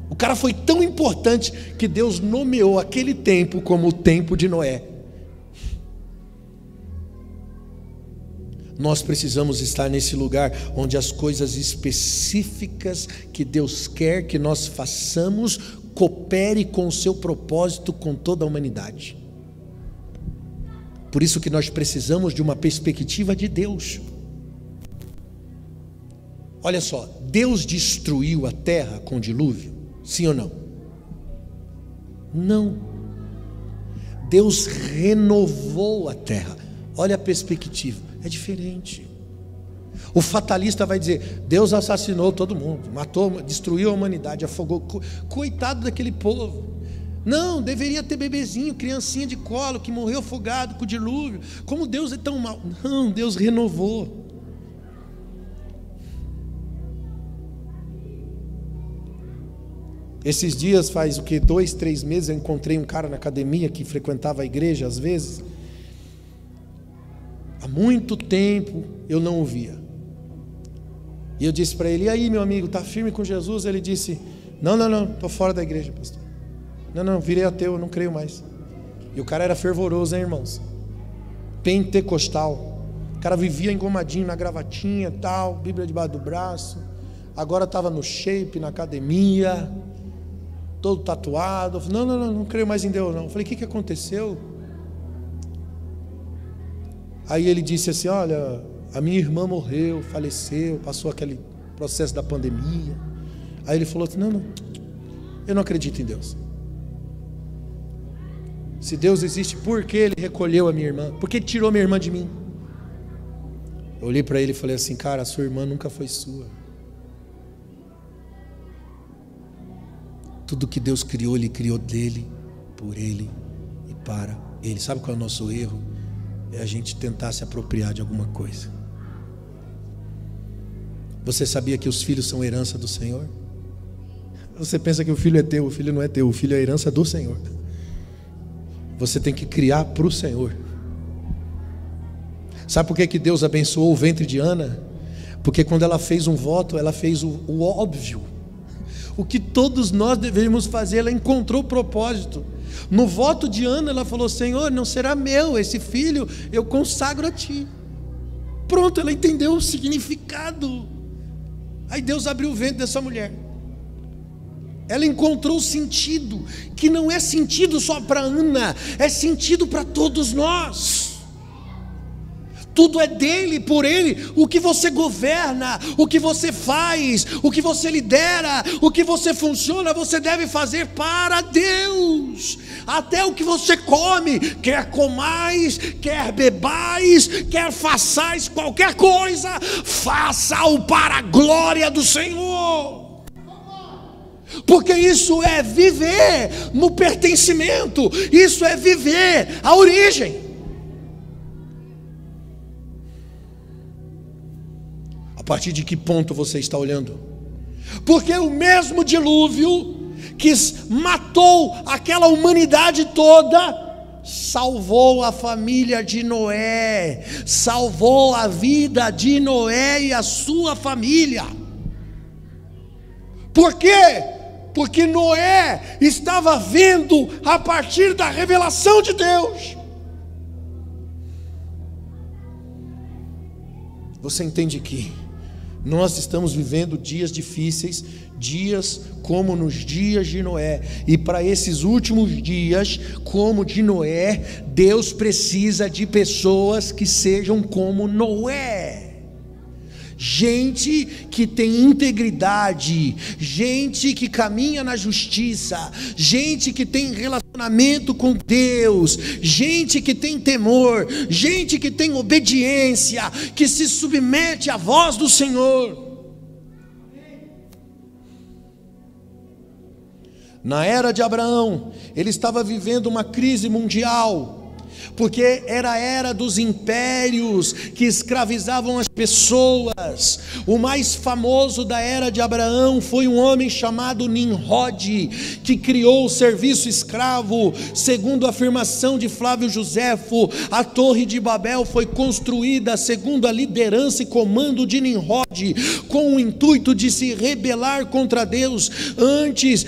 [SPEAKER 1] O cara foi tão importante que Deus nomeou aquele tempo como o tempo de Noé. Nós precisamos estar nesse lugar onde as coisas específicas que Deus quer que nós façamos coopere com o seu propósito com toda a humanidade. Por isso que nós precisamos de uma perspectiva de Deus. Olha só, Deus destruiu a terra com o dilúvio? Sim ou não? Não. Deus renovou a terra. Olha a perspectiva. É diferente. O fatalista vai dizer: Deus assassinou todo mundo, matou, destruiu a humanidade, afogou. Coitado daquele povo. Não, deveria ter bebezinho, criancinha de colo que morreu afogado com o dilúvio. Como Deus é tão mau? Não, Deus renovou. Esses dias, faz o que, 2, 3 meses, eu encontrei um cara na academia que frequentava a igreja às vezes. Há muito tempo eu não o via. E eu disse para ele: e aí, meu amigo, está firme com Jesus? Ele disse: não, estou fora da igreja, pastor. Não, virei ateu, não creio mais. E o cara era fervoroso, hein, irmãos? Pentecostal. O cara vivia engomadinho na gravatinha e tal, Bíblia debaixo do braço. Agora estava no shape, na academia, todo tatuado. Não creio mais em Deus não. Eu falei: o que aconteceu? Aí ele disse assim: olha, a minha irmã morreu, faleceu, passou aquele processo da pandemia. Aí ele falou assim: não, eu não acredito em Deus. Se Deus existe, por que Ele recolheu a minha irmã? Por que tirou minha irmã de mim? Eu olhei para ele e falei assim: cara, a sua irmã nunca foi sua. Tudo que Deus criou, Ele criou dele, por Ele e para Ele. Sabe qual é o nosso erro? É a gente tentar se apropriar de alguma coisa. Você sabia que os filhos são herança do Senhor? Você pensa que o filho é teu, o filho não é teu, o filho é a herança do Senhor. Você tem que criar para o Senhor. Sabe por que Deus abençoou o ventre de Ana? Porque quando ela fez um voto, ela fez o óbvio. O que todos nós deveríamos fazer, ela encontrou o propósito. No voto de Ana, ela falou: Senhor, não será meu esse filho, eu consagro a Ti. Pronto, ela entendeu o significado. Aí Deus abriu o ventre dessa mulher. Ela encontrou sentido, que não é sentido só para Ana, é sentido para todos nós. Tudo é dele, por ele. O que você governa, o que você faz, o que você lidera, o que você funciona, você deve fazer para Deus. Até o que você come, quer comais, quer bebais, quer façais qualquer coisa, faça-o para a glória do Senhor. Porque isso é viver no pertencimento, isso é viver a origem. A partir de que ponto você está olhando? Porque o mesmo dilúvio que matou aquela humanidade toda, salvou a família de Noé, salvou a vida de Noé e a sua família. Por quê? Porque Noé estava vendo a partir da revelação de Deus. Você entende que nós estamos vivendo dias difíceis, dias como nos dias de Noé, e para esses últimos dias, como de Noé, Deus precisa de pessoas que sejam como Noé. Gente que tem integridade, gente que caminha na justiça, gente que tem relacionamento com Deus, gente que tem temor, gente que tem obediência, que se submete à voz do Senhor. Na era de Abraão, ele estava vivendo uma crise mundial, porque era a era dos impérios que escravizavam as pessoas. O mais famoso da era de Abraão foi um homem chamado Nimrod, que criou o serviço escravo. Segundo a afirmação de Flávio Joséfo, a Torre de Babel foi construída segundo a liderança e comando de Nimrod, com o intuito de se rebelar contra Deus. Antes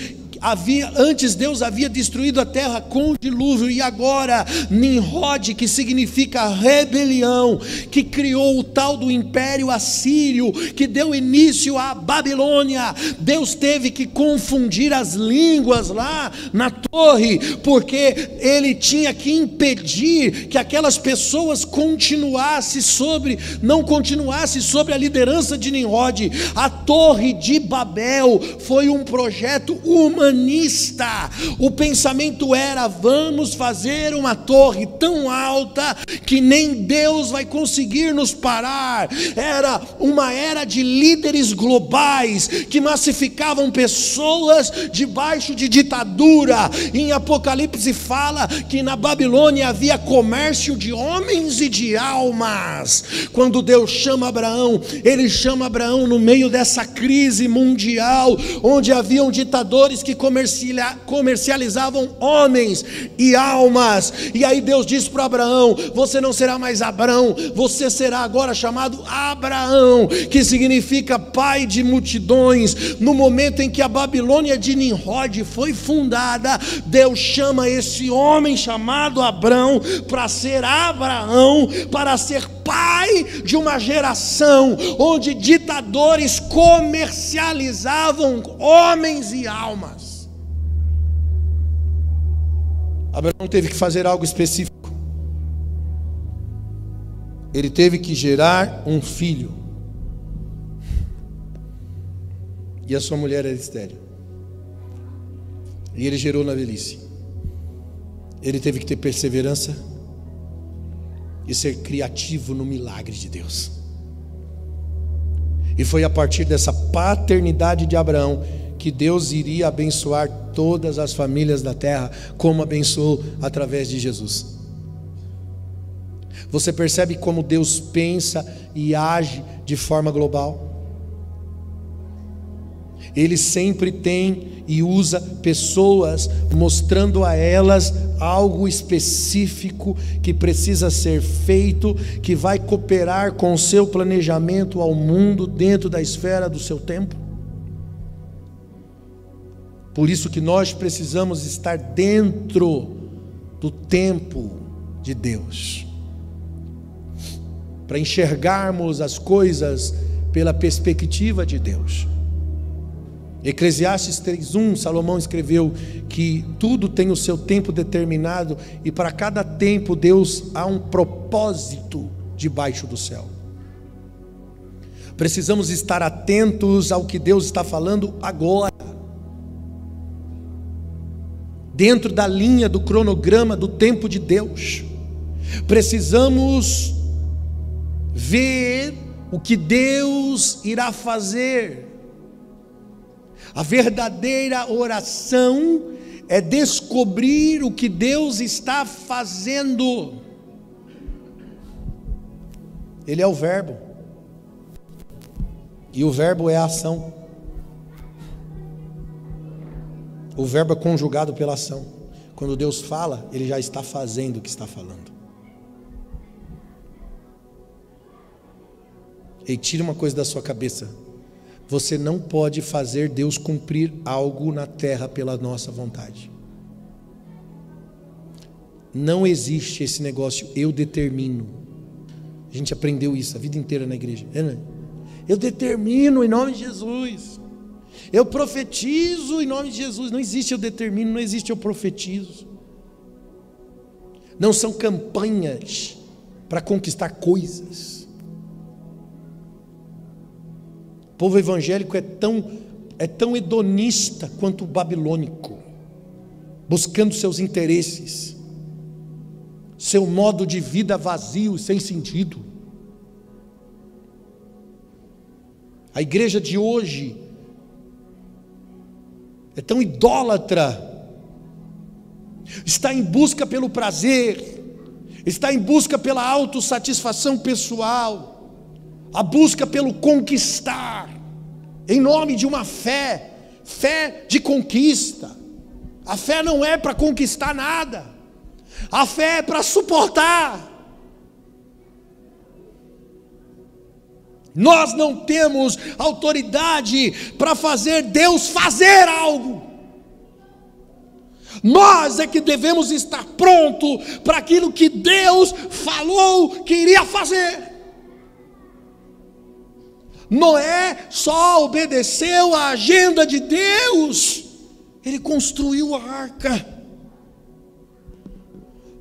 [SPEAKER 1] Deus havia destruído a terra com o dilúvio, e agora Nimrod, que significa rebelião, que criou o tal do Império Assírio, que deu início à Babilônia. Deus teve que confundir as línguas lá na torre, porque ele tinha que impedir que aquelas pessoas não continuassem sobre a liderança de Nimrod. A Torre de Babel foi um projeto humanista. O pensamento era: vamos fazer uma torre tão alta que nem Deus vai conseguir nos parar. Era uma era de líderes globais que massificavam pessoas debaixo de ditadura. Em Apocalipse fala que na Babilônia havia comércio de homens e de almas. Quando Deus chama Abraão, ele chama Abraão no meio dessa crise mundial, onde haviam ditadores que que comercializavam homens e almas. E aí Deus disse para Abraão: você não será mais Abrão, você será agora chamado Abraão, que significa pai de multidões. No momento em que a Babilônia de Nimrod foi fundada, Deus chama esse homem chamado Abrão para ser Abraão, para ser pai de uma geração onde ditadores comercializavam homens e almas. Abraão teve que fazer algo específico. Ele teve que gerar um filho. E a sua mulher era estéril. E ele gerou na velhice. Ele teve que ter perseverança e ser criativo no milagre de Deus. E foi a partir dessa paternidade de Abraão que Deus iria abençoar todas as famílias da terra, como abençoou através de Jesus. Você percebe como Deus pensa e age de forma global? Ele sempre tem e usa pessoas, mostrando a elas algo específico que precisa ser feito, que vai cooperar com o seu planejamento ao mundo dentro da esfera do seu tempo. Por isso que nós precisamos estar dentro do tempo de Deus, para enxergarmos as coisas pela perspectiva de Deus. Eclesiastes 3:1, Salomão escreveu que tudo tem o seu tempo determinado, e para cada tempo Deus há um propósito debaixo do céu. Precisamos estar atentos ao que Deus está falando agora, dentro da linha do cronograma do tempo de Deus. Precisamos ver o que Deus irá fazer. A verdadeira oração é descobrir o que Deus está fazendo. Ele é o verbo, e o verbo é a ação. O verbo é conjugado pela ação. Quando Deus fala, Ele já está fazendo o que está falando. E tira uma coisa da sua cabeça: você não pode fazer Deus cumprir algo na terra pela nossa vontade. Não existe esse negócio, eu determino. A gente aprendeu isso a vida inteira na igreja. Eu determino em nome de Jesus. Eu profetizo em nome de Jesus. Não existe eu determino, não existe eu profetizo. Não são campanhas para conquistar coisas. O povo evangélico é tão hedonista quanto o babilônico, buscando seus interesses, seu modo de vida vazio e sem sentido. A igreja de hoje é tão idólatra, está em busca pelo prazer, está em busca pela autossatisfação pessoal, a busca pelo conquistar, em nome de uma fé de conquista. A fé não é para conquistar nada, a fé é para suportar. Nós não temos autoridade para fazer Deus fazer algo. Nós é que devemos estar pronto para aquilo que Deus falou que iria fazer. Noé só obedeceu à agenda de Deus. Ele construiu a arca.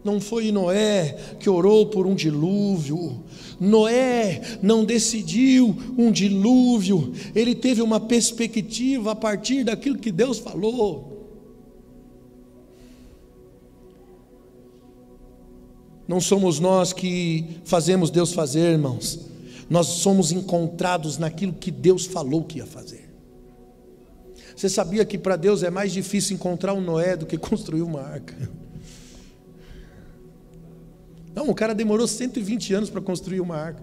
[SPEAKER 1] Não foi Noé que orou por um dilúvio. Noé não decidiu um dilúvio. Ele teve uma perspectiva a partir daquilo que Deus falou. Não somos nós que fazemos Deus fazer, irmãos. Nós somos encontrados naquilo que Deus falou que ia fazer. Você sabia que para Deus é mais difícil encontrar um Noé do que construir uma arca? Não, o cara demorou 120 anos para construir uma arca.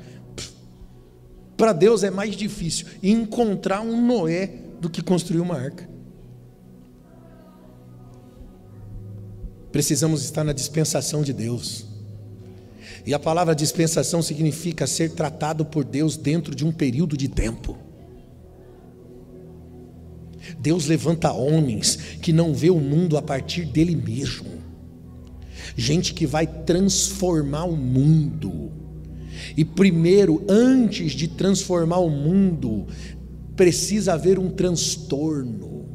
[SPEAKER 1] Para Deus é mais difícil encontrar um Noé do que construir uma arca. Precisamos estar na dispensação de Deus. E a palavra dispensação significa ser tratado por Deus dentro de um período de tempo. Deus levanta homens que não vê o mundo a partir dele mesmo. Gente que vai transformar o mundo. E primeiro, antes de transformar o mundo, precisa haver um transtorno.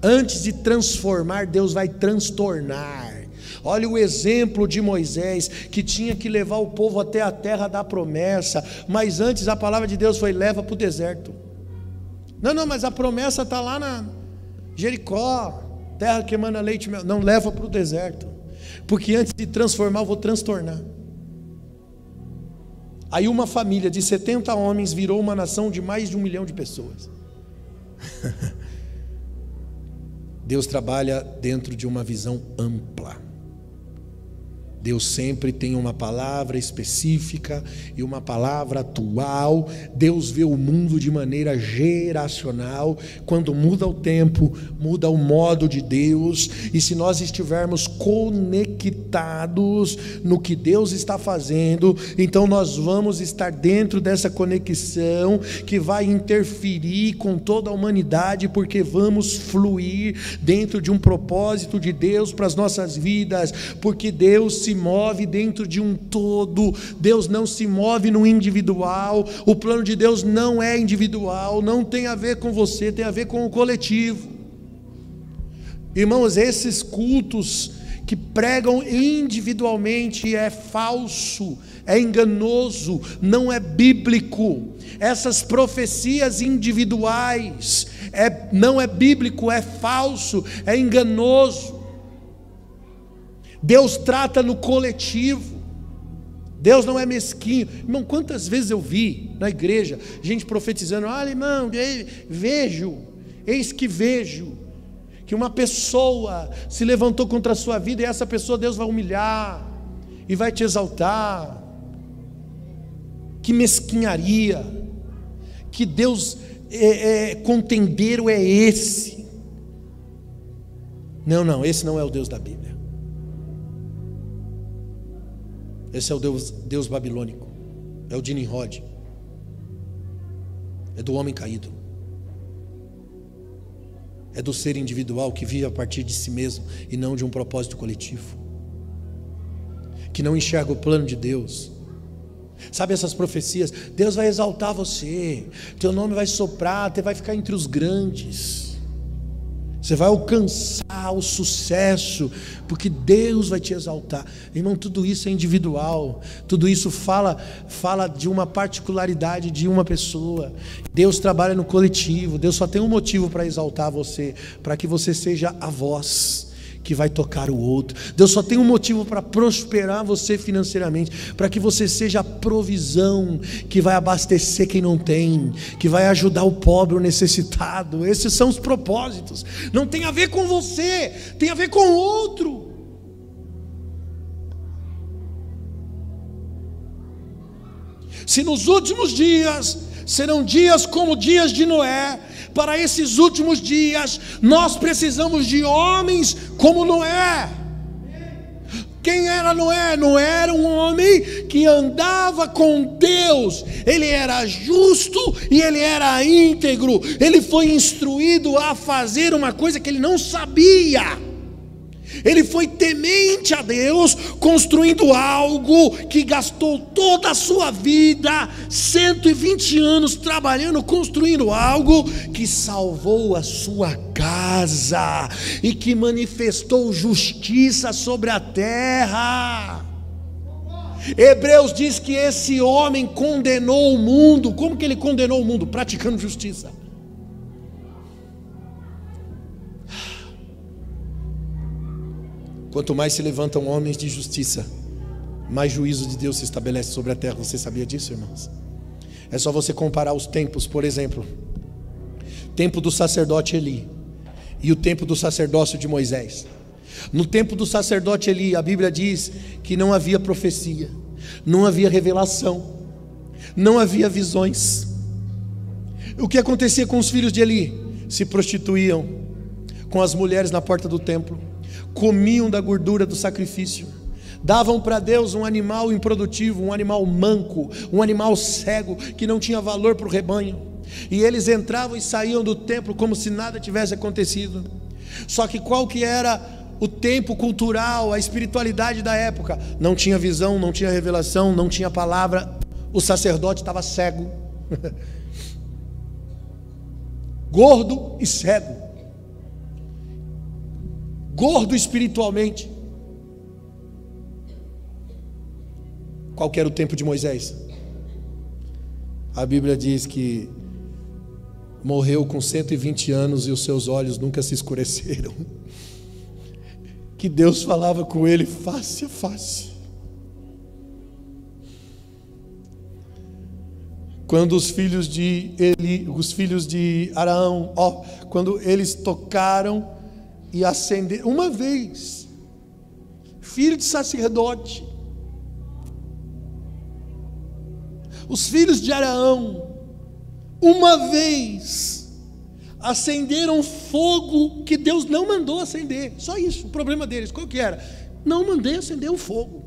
[SPEAKER 1] Antes de transformar, Deus vai transtornar. Olha o exemplo de Moisés, que tinha que levar o povo até a terra da promessa, mas antes a palavra de Deus foi: leva para o deserto. Não, mas a promessa está lá na Jericó, terra que emana leite e mel. Não, leva para o deserto, porque antes de transformar eu vou transtornar. Aí uma família de 70 homens virou uma nação de mais de 1 milhão de pessoas. Deus trabalha dentro de uma visão ampla. Deus sempre tem uma palavra específica e uma palavra atual. Deus vê o mundo de maneira geracional. Quando muda o tempo, muda o modo de Deus. E se nós estivermos conectados no que Deus está fazendo, então nós vamos estar dentro dessa conexão que vai interferir com toda a humanidade, porque vamos fluir dentro de um propósito de Deus para as nossas vidas, porque Deus se move dentro de um todo. Deus não se move no individual. O plano de Deus não é individual, não tem a ver com você, tem a ver com o coletivo. Irmãos, esses cultos que pregam individualmente é falso, é enganoso, não é bíblico. Essas profecias individuais não é bíblico, é falso, é enganoso. Deus trata no coletivo. Deus não é mesquinho. Irmão, quantas vezes eu vi na igreja gente profetizando: olha, irmão, eis que vejo que uma pessoa se levantou contra a sua vida, e essa pessoa Deus vai humilhar e vai te exaltar. Que mesquinharia! Que Deus contendeiro é esse? Não, esse não é o Deus da Bíblia. Esse é o Deus babilônico, é o de Nimrod, é do homem caído, é do ser individual que vive a partir de si mesmo e não de um propósito coletivo, que não enxerga o plano de Deus. Sabe essas profecias? Deus vai exaltar você, teu nome vai soprar, você vai ficar entre os grandes, você vai alcançar o sucesso, porque Deus vai te exaltar. Irmão, tudo isso é individual, tudo isso fala de uma particularidade de uma pessoa. Deus trabalha no coletivo. Deus só tem um motivo para exaltar você, para que você seja a voz que vai tocar o outro. Deus só tem um motivo para prosperar você financeiramente, para que você seja a provisão que vai abastecer quem não tem, que vai ajudar o pobre, o necessitado. Esses são os propósitos. Não tem a ver com você, tem a ver com o outro. Se nos últimos dias serão dias como dias de Noé, para esses últimos dias nós precisamos de homens como Noé. Quem era Noé? Noé era um homem que andava com Deus. Ele era justo e ele era íntegro. Ele foi instruído a fazer uma coisa que ele não sabia. Ele foi temente a Deus, construindo algo que gastou toda a sua vida, 120 anos trabalhando, construindo algo que salvou a sua casa e que manifestou justiça sobre a terra. Hebreus diz que esse homem condenou o mundo. Como que ele condenou o mundo? Praticando justiça. Quanto mais se levantam homens de justiça, mais juízo de Deus se estabelece sobre a terra. Você sabia disso, irmãos? É só você comparar os tempos. Por exemplo, tempo do sacerdote Eli e o tempo do sacerdócio de Moisés. No tempo do sacerdote Eli, a Bíblia diz que não havia profecia, não havia revelação, não havia visões. O que acontecia com os filhos de Eli? Se prostituíam com as mulheres na porta do templo, comiam da gordura do sacrifício, davam para Deus um animal improdutivo, um animal manco, um animal cego, que não tinha valor para o rebanho, e eles entravam e saíam do templo como se nada tivesse acontecido. Só que qual que era o tempo cultural, a espiritualidade da época? Não tinha visão, não tinha revelação, não tinha palavra, o sacerdote estava cego, gordo e cego, gordo espiritualmente. Qual que era o tempo de Moisés? A Bíblia diz que morreu com 120 anos e os seus olhos nunca se escureceram, que Deus falava com ele face a face. Quando os filhos de Arão, quando eles tocaram e acenderam, uma vez, filho de sacerdote, os filhos de Arão, uma vez, acenderam fogo que Deus não mandou acender. Só isso, o problema deles, qual que era? Não mandei acender o fogo.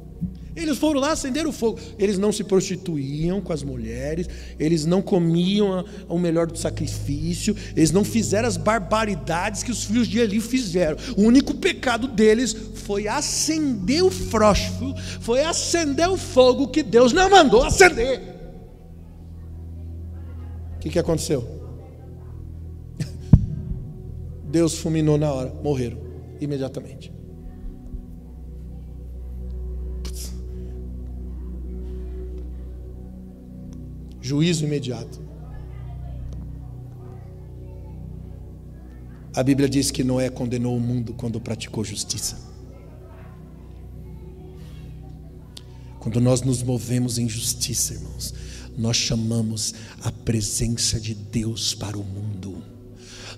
[SPEAKER 1] Eles foram lá acender o fogo. Eles não se prostituíam com as mulheres, eles não comiam o melhor do sacrifício, eles não fizeram as barbaridades que os filhos de Eli fizeram. O único pecado deles foi acender o fósforo, foi acender o fogo que Deus não mandou acender. O que aconteceu? Deus fulminou na hora, morreram imediatamente. Juízo imediato. A Bíblia diz que Noé condenou o mundo quando praticou justiça. Quando nós nos movemos em justiça, irmãos, nós chamamos a presença de Deus para o mundo.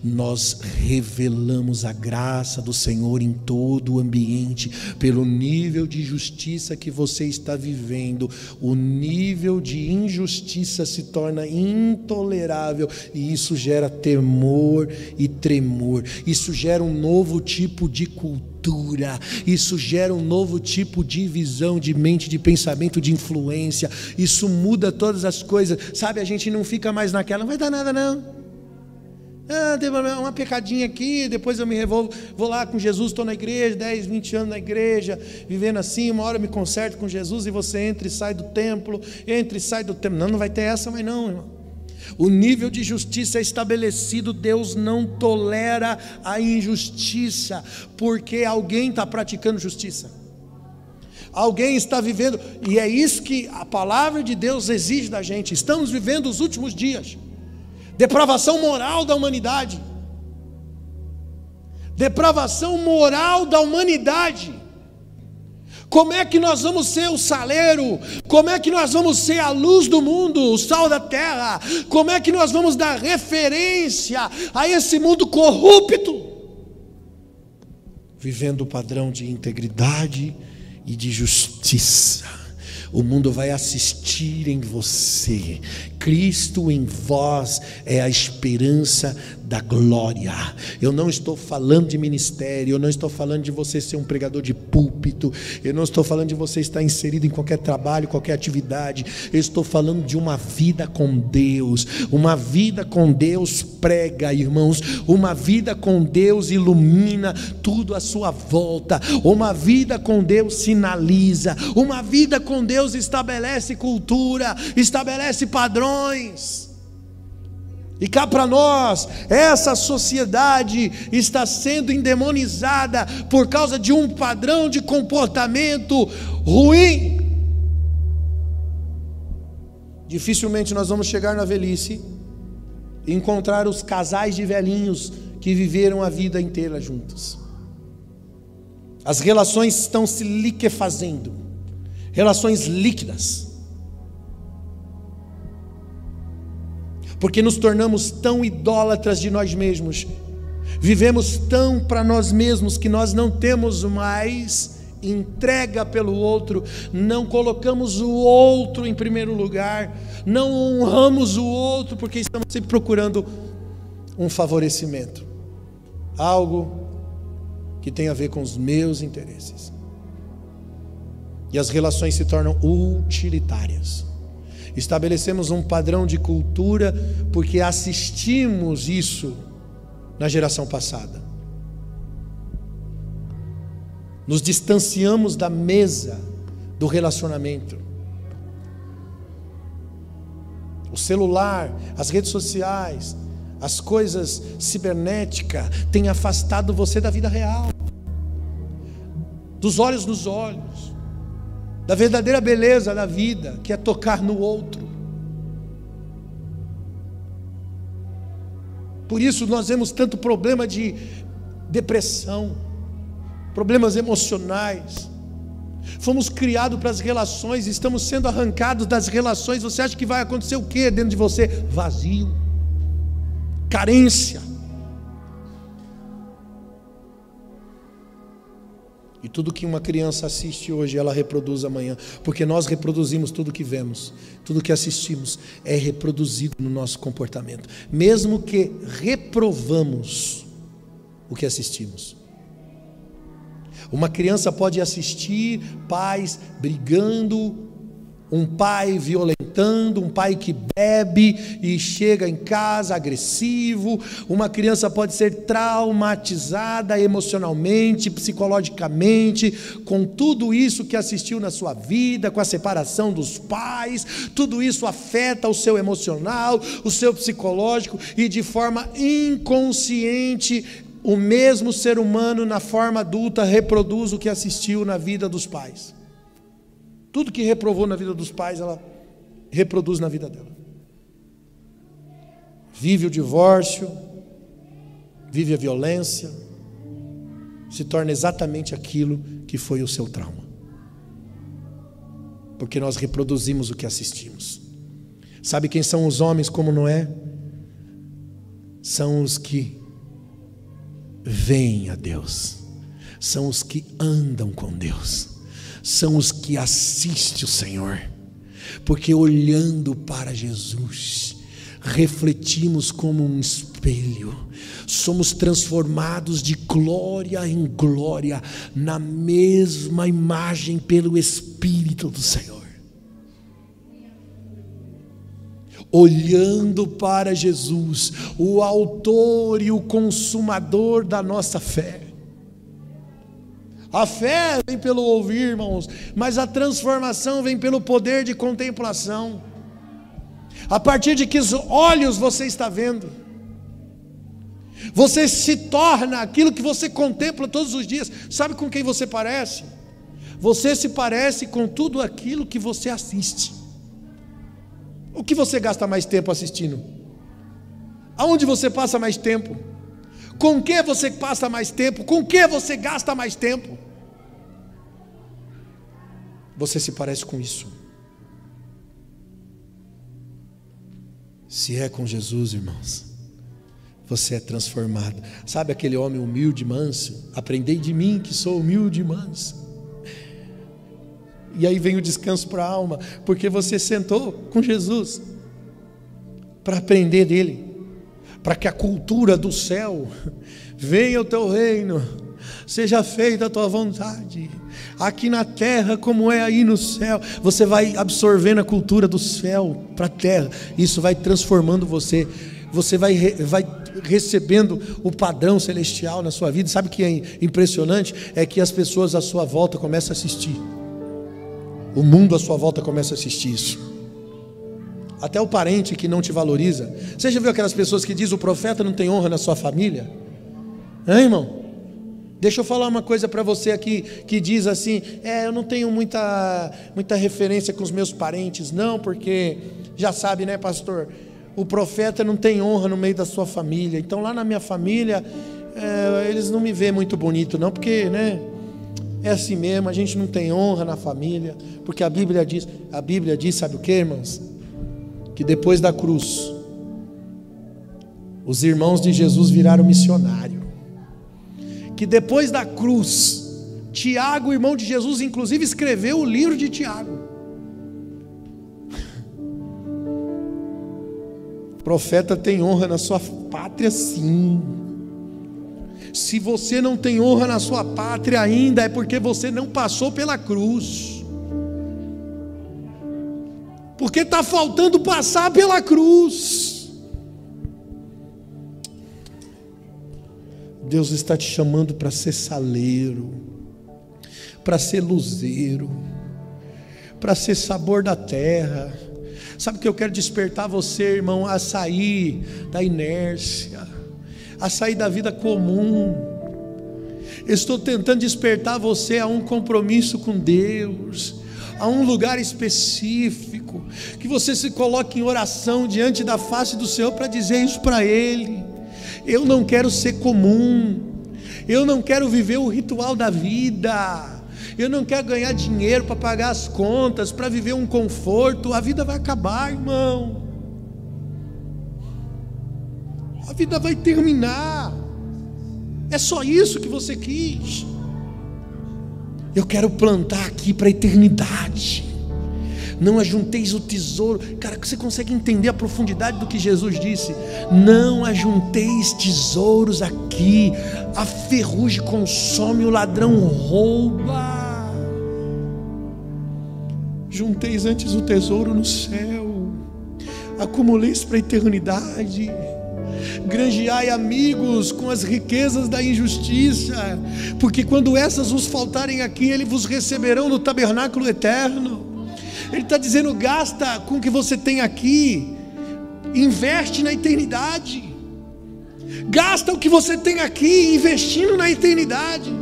[SPEAKER 1] Nós revelamos a graça do Senhor em todo o ambiente. Pelo nível de justiça que você está vivendo, o nível de injustiça se torna intolerável, e isso gera temor e tremor. Isso gera um novo tipo de cultura, isso gera um novo tipo de visão, de mente, de pensamento, de influência. Isso muda todas as coisas, sabe? A gente não fica mais naquela, não vai dar nada não. Tem uma pecadinha aqui, depois eu me revolvo, vou lá com Jesus, estou na igreja, 10, 20 anos na igreja, vivendo assim, uma hora eu me conserto com Jesus, e você entra e sai do templo, não vai ter essa mais não, irmão. O nível de justiça é estabelecido. Deus não tolera a injustiça, porque alguém está praticando justiça, alguém está vivendo, e é isso que a palavra de Deus exige da gente. Estamos vivendo os últimos dias. Depravação moral da humanidade. Depravação moral da humanidade. Como é que nós vamos ser o saleiro? Como é que nós vamos ser a luz do mundo, o sal da terra? Como é que nós vamos dar referência a esse mundo corrupto? Vivendo o padrão de integridade e de justiça. O mundo vai assistir em você. Cristo em vós é a esperança da glória. Eu não estou falando de ministério, eu não estou falando de você ser um pregador de púlpito, eu não estou falando de você estar inserido em qualquer trabalho, qualquer atividade. Eu estou falando de uma vida com Deus. Uma vida com Deus prega, irmãos. Uma vida com Deus ilumina tudo à sua volta. Uma vida com Deus sinaliza. Uma vida com Deus estabelece cultura, estabelece padrões. E cá para nós, essa sociedade está sendo endemonizada por causa de um padrão de comportamento ruim. Dificilmente nós vamos chegar na velhice e encontrar os casais de velhinhos que viveram a vida inteira juntos. As relações estão se liquefazendo, relações líquidas, porque nos tornamos tão idólatras de nós mesmos, vivemos tão para nós mesmos, que nós não temos mais entrega pelo outro, não colocamos o outro em primeiro lugar, não honramos o outro, porque estamos sempre procurando um favorecimento, algo que tem a ver com os meus interesses. E as relações se tornam utilitárias. Estabelecemos um padrão de cultura porque assistimos isso na geração passada. Nos distanciamos da mesa do relacionamento. O celular, as redes sociais, as coisas cibernéticas têm afastado você da vida real, dos olhos nos olhos, da verdadeira beleza da vida, que é tocar no outro. Por isso nós vemos tanto problema de depressão, problemas emocionais. Fomos criados para as relações, estamos sendo arrancados das relações. Você acha que vai acontecer o que dentro de você? Vazio, carência. E tudo que uma criança assiste hoje, ela reproduz amanhã, porque nós reproduzimos tudo que vemos, tudo que assistimos é reproduzido no nosso comportamento, mesmo que reprovamos o que assistimos. Uma criança pode assistir pais brigando, um pai violentando, um pai que bebe e chega em casa agressivo. Uma criança pode ser traumatizada emocionalmente, psicologicamente, com tudo isso que assistiu na sua vida, com a separação dos pais. Tudo isso afeta o seu emocional, o seu psicológico, e de forma inconsciente o mesmo ser humano na forma adulta reproduz o que assistiu na vida dos pais. Tudo que reprovou na vida dos pais, ela reproduz na vida dela. Vive o divórcio, vive a violência, se torna exatamente aquilo que foi o seu trauma. Porque nós reproduzimos o que assistimos. Sabe quem são os homens como Noé? São os que veem a Deus, são os que andam com Deus, são os que assistem o Senhor, porque olhando para Jesus, refletimos como um espelho, somos transformados de glória em glória, na mesma imagem pelo Espírito do Senhor. Olhando para Jesus, o autor e o consumador da nossa fé. A fé vem pelo ouvir, irmãos, mas a transformação vem pelo poder de contemplação. A partir de que olhos você está vendo, você se torna aquilo que você contempla todos os dias. Sabe com quem você parece? Você se parece com tudo aquilo que você assiste. O que você gasta mais tempo assistindo? Aonde você passa mais tempo? Com que você passa mais tempo? Com que você gasta mais tempo? Você se parece com isso. Se é com Jesus, irmãos, você é transformado. Sabe aquele homem humilde e manso? Aprendei de mim que sou humilde e manso. E aí vem o descanso para a alma, porque você sentou com Jesus para aprender dele, para que a cultura do céu, venha o teu reino, seja feita a tua vontade, aqui na terra como é aí no céu. Você vai absorvendo a cultura do céu para a terra, isso vai transformando você. Você vai recebendo o padrão celestial na sua vida. Sabe o que é impressionante? É que as pessoas à sua volta começam a assistir. O mundo à sua volta começa a assistir isso. Até o parente que não te valoriza. Você já viu aquelas pessoas que dizem: o profeta não tem honra na sua família? Hein, irmão? Deixa eu falar uma coisa para você aqui, que diz assim: eu não tenho muita referência com os meus parentes, não, porque já sabe, né, pastor? O profeta não tem honra no meio da sua família. Então lá na minha família, eles não me veem muito bonito, não, porque, né? É assim mesmo, a gente não tem honra na família, porque a Bíblia diz, sabe o que, irmãos? Que depois da cruz, os irmãos de Jesus viraram missionário. Que depois da cruz, Tiago, irmão de Jesus, inclusive escreveu o livro de Tiago. O profeta tem honra na sua pátria, sim. Se você não tem honra na sua pátria ainda, é porque você não passou pela cruz. Porque está faltando passar pela cruz. Deus está te chamando para ser saleiro, para ser luzeiro, para ser sabor da terra. Sabe o que eu quero despertar você, irmão, a sair da inércia, a sair da vida comum. Estou tentando despertar você a um compromisso com Deus, a um lugar específico, que você se coloque em oração diante da face do Senhor para dizer isso para Ele. Eu não quero ser comum, eu não quero viver o ritual da vida, eu não quero ganhar dinheiro para pagar as contas, para viver um conforto. A vida vai acabar, irmão, a vida vai terminar. É só isso que você quis? Eu quero plantar aqui para a eternidade. Não ajunteis o tesouro. Cara, você consegue entender a profundidade do que Jesus disse? Não ajunteis tesouros aqui, a ferrugem consome, o ladrão rouba. Junteis antes o tesouro no céu, acumuleis para a eternidade. Granjeai amigos com as riquezas da injustiça, porque quando essas vos faltarem aqui, eles vos receberão no tabernáculo eterno. Ele está dizendo: gasta com o que você tem aqui, investe na eternidade. Gasta o que você tem aqui, investindo na eternidade.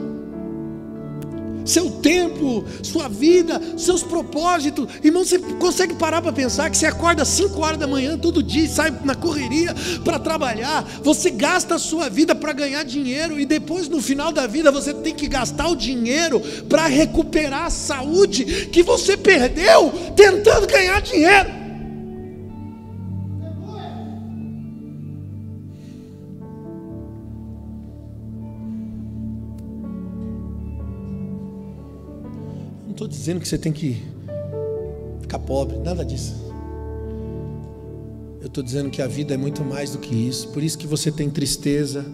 [SPEAKER 1] Seu tempo, sua vida, seus propósitos. Irmão, você consegue parar para pensar que você acorda às 5 horas da manhã todo dia e sai na correria para trabalhar? Você gasta a sua vida para ganhar dinheiro, e depois no final da vida você tem que gastar o dinheiro para recuperar a saúde que você perdeu tentando ganhar dinheiro. Não estou dizendo que você tem que ficar pobre, nada disso. Eu estou dizendo que a vida é muito mais do que isso. Por isso que você tem tristeza,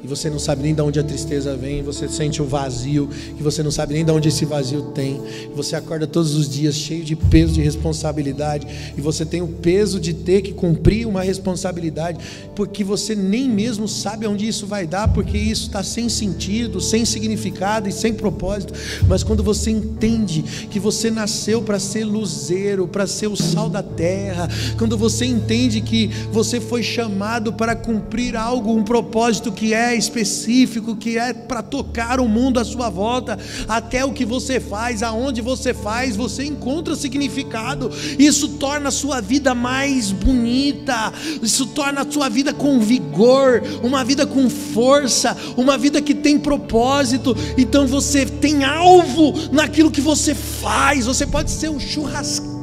[SPEAKER 1] e você não sabe nem de onde a tristeza vem. Você sente um vazio, e você não sabe nem de onde esse vazio tem. E você acorda todos os dias cheio de peso de responsabilidade, e você tem o peso de ter que cumprir uma responsabilidade, porque você nem mesmo sabe onde isso vai dar, porque isso está sem sentido, sem significado e sem propósito. Mas quando você entende que você nasceu para ser luzeiro, para ser o sal da terra, quando você entende que você foi chamado para cumprir algo, um propósito que é específico, que é para tocar o mundo à sua volta, até o que você faz, aonde você faz, você encontra significado. Isso torna a sua vida mais bonita, isso torna a sua vida com vigor, uma vida com força, uma vida que tem propósito. Então você tem alvo naquilo que você faz. Você pode ser um churrasqueiro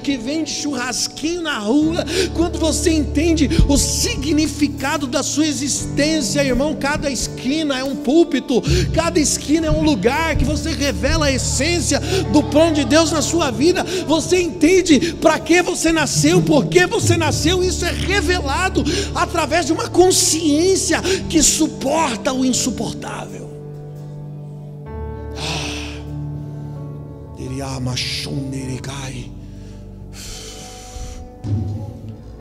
[SPEAKER 1] que vende churrasquinho na rua. Quando você entende o significado da sua existência, irmão, cada esquina é um púlpito, cada esquina é um lugar que você revela a essência do plano de Deus na sua vida. Você entende para que você nasceu, por que você nasceu. Isso é revelado através de uma consciência que suporta o insuportável.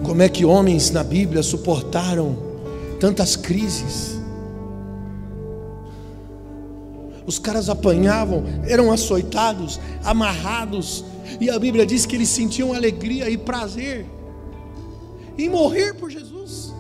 [SPEAKER 1] Como é que homens na Bíblia suportaram tantas crises? Os caras apanhavam, eram açoitados, amarrados, e a Bíblia diz que eles sentiam alegria e prazer em morrer por Jesus.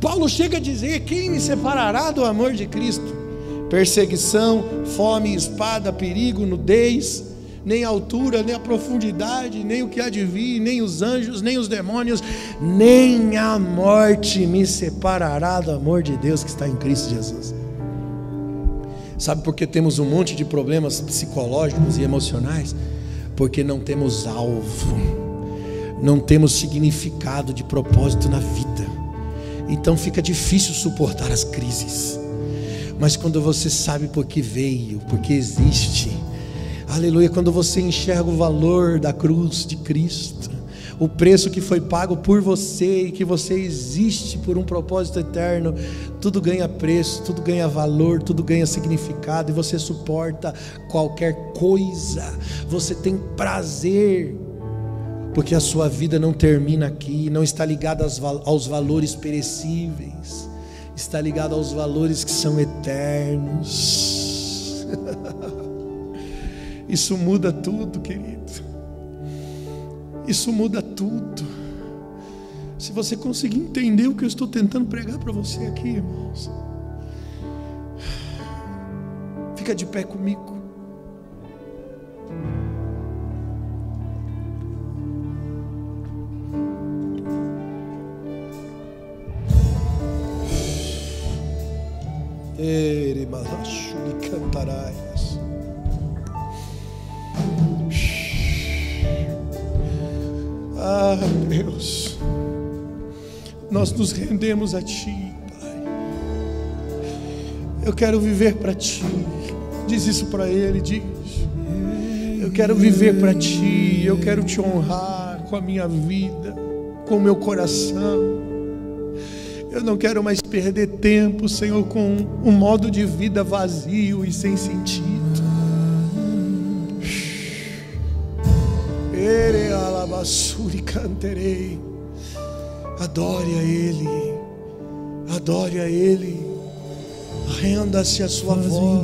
[SPEAKER 1] Paulo chega a dizer: quem me separará do amor de Cristo? Perseguição, fome, espada, perigo, nudez, nem a altura, nem a profundidade, nem o que há de vir, nem os anjos, nem os demônios, nem a morte me separará do amor de Deus que está em Cristo Jesus. Sabe por que temos um monte de problemas psicológicos e emocionais? Porque não temos alvo, não temos significado de propósito na vida. Então fica difícil suportar as crises. Mas quando você sabe por que veio, por que existe, aleluia, quando você enxerga o valor da cruz de Cristo, o preço que foi pago por você e que você existe por um propósito eterno, tudo ganha preço, tudo ganha valor, tudo ganha significado, e você suporta qualquer coisa, você tem prazer, porque a sua vida não termina aqui, não está ligada aos valores perecíveis, está ligada aos valores que são eternos. Isso muda tudo, querido. Isso muda tudo. Se você conseguir entender o que eu estou tentando pregar para você aqui, irmãos, fica de pé comigo. Cantaraias. Ah, Deus, nós nos rendemos a Ti, Pai. Eu quero viver para Ti. Diz isso para Ele, diz: eu quero viver para Ti, eu quero Te honrar com a minha vida, com o meu coração. Eu não quero mais perder tempo, Senhor, com um modo de vida vazio e sem sentido. Canterei. Adore a Ele, adore a Ele, renda-se a sua voz.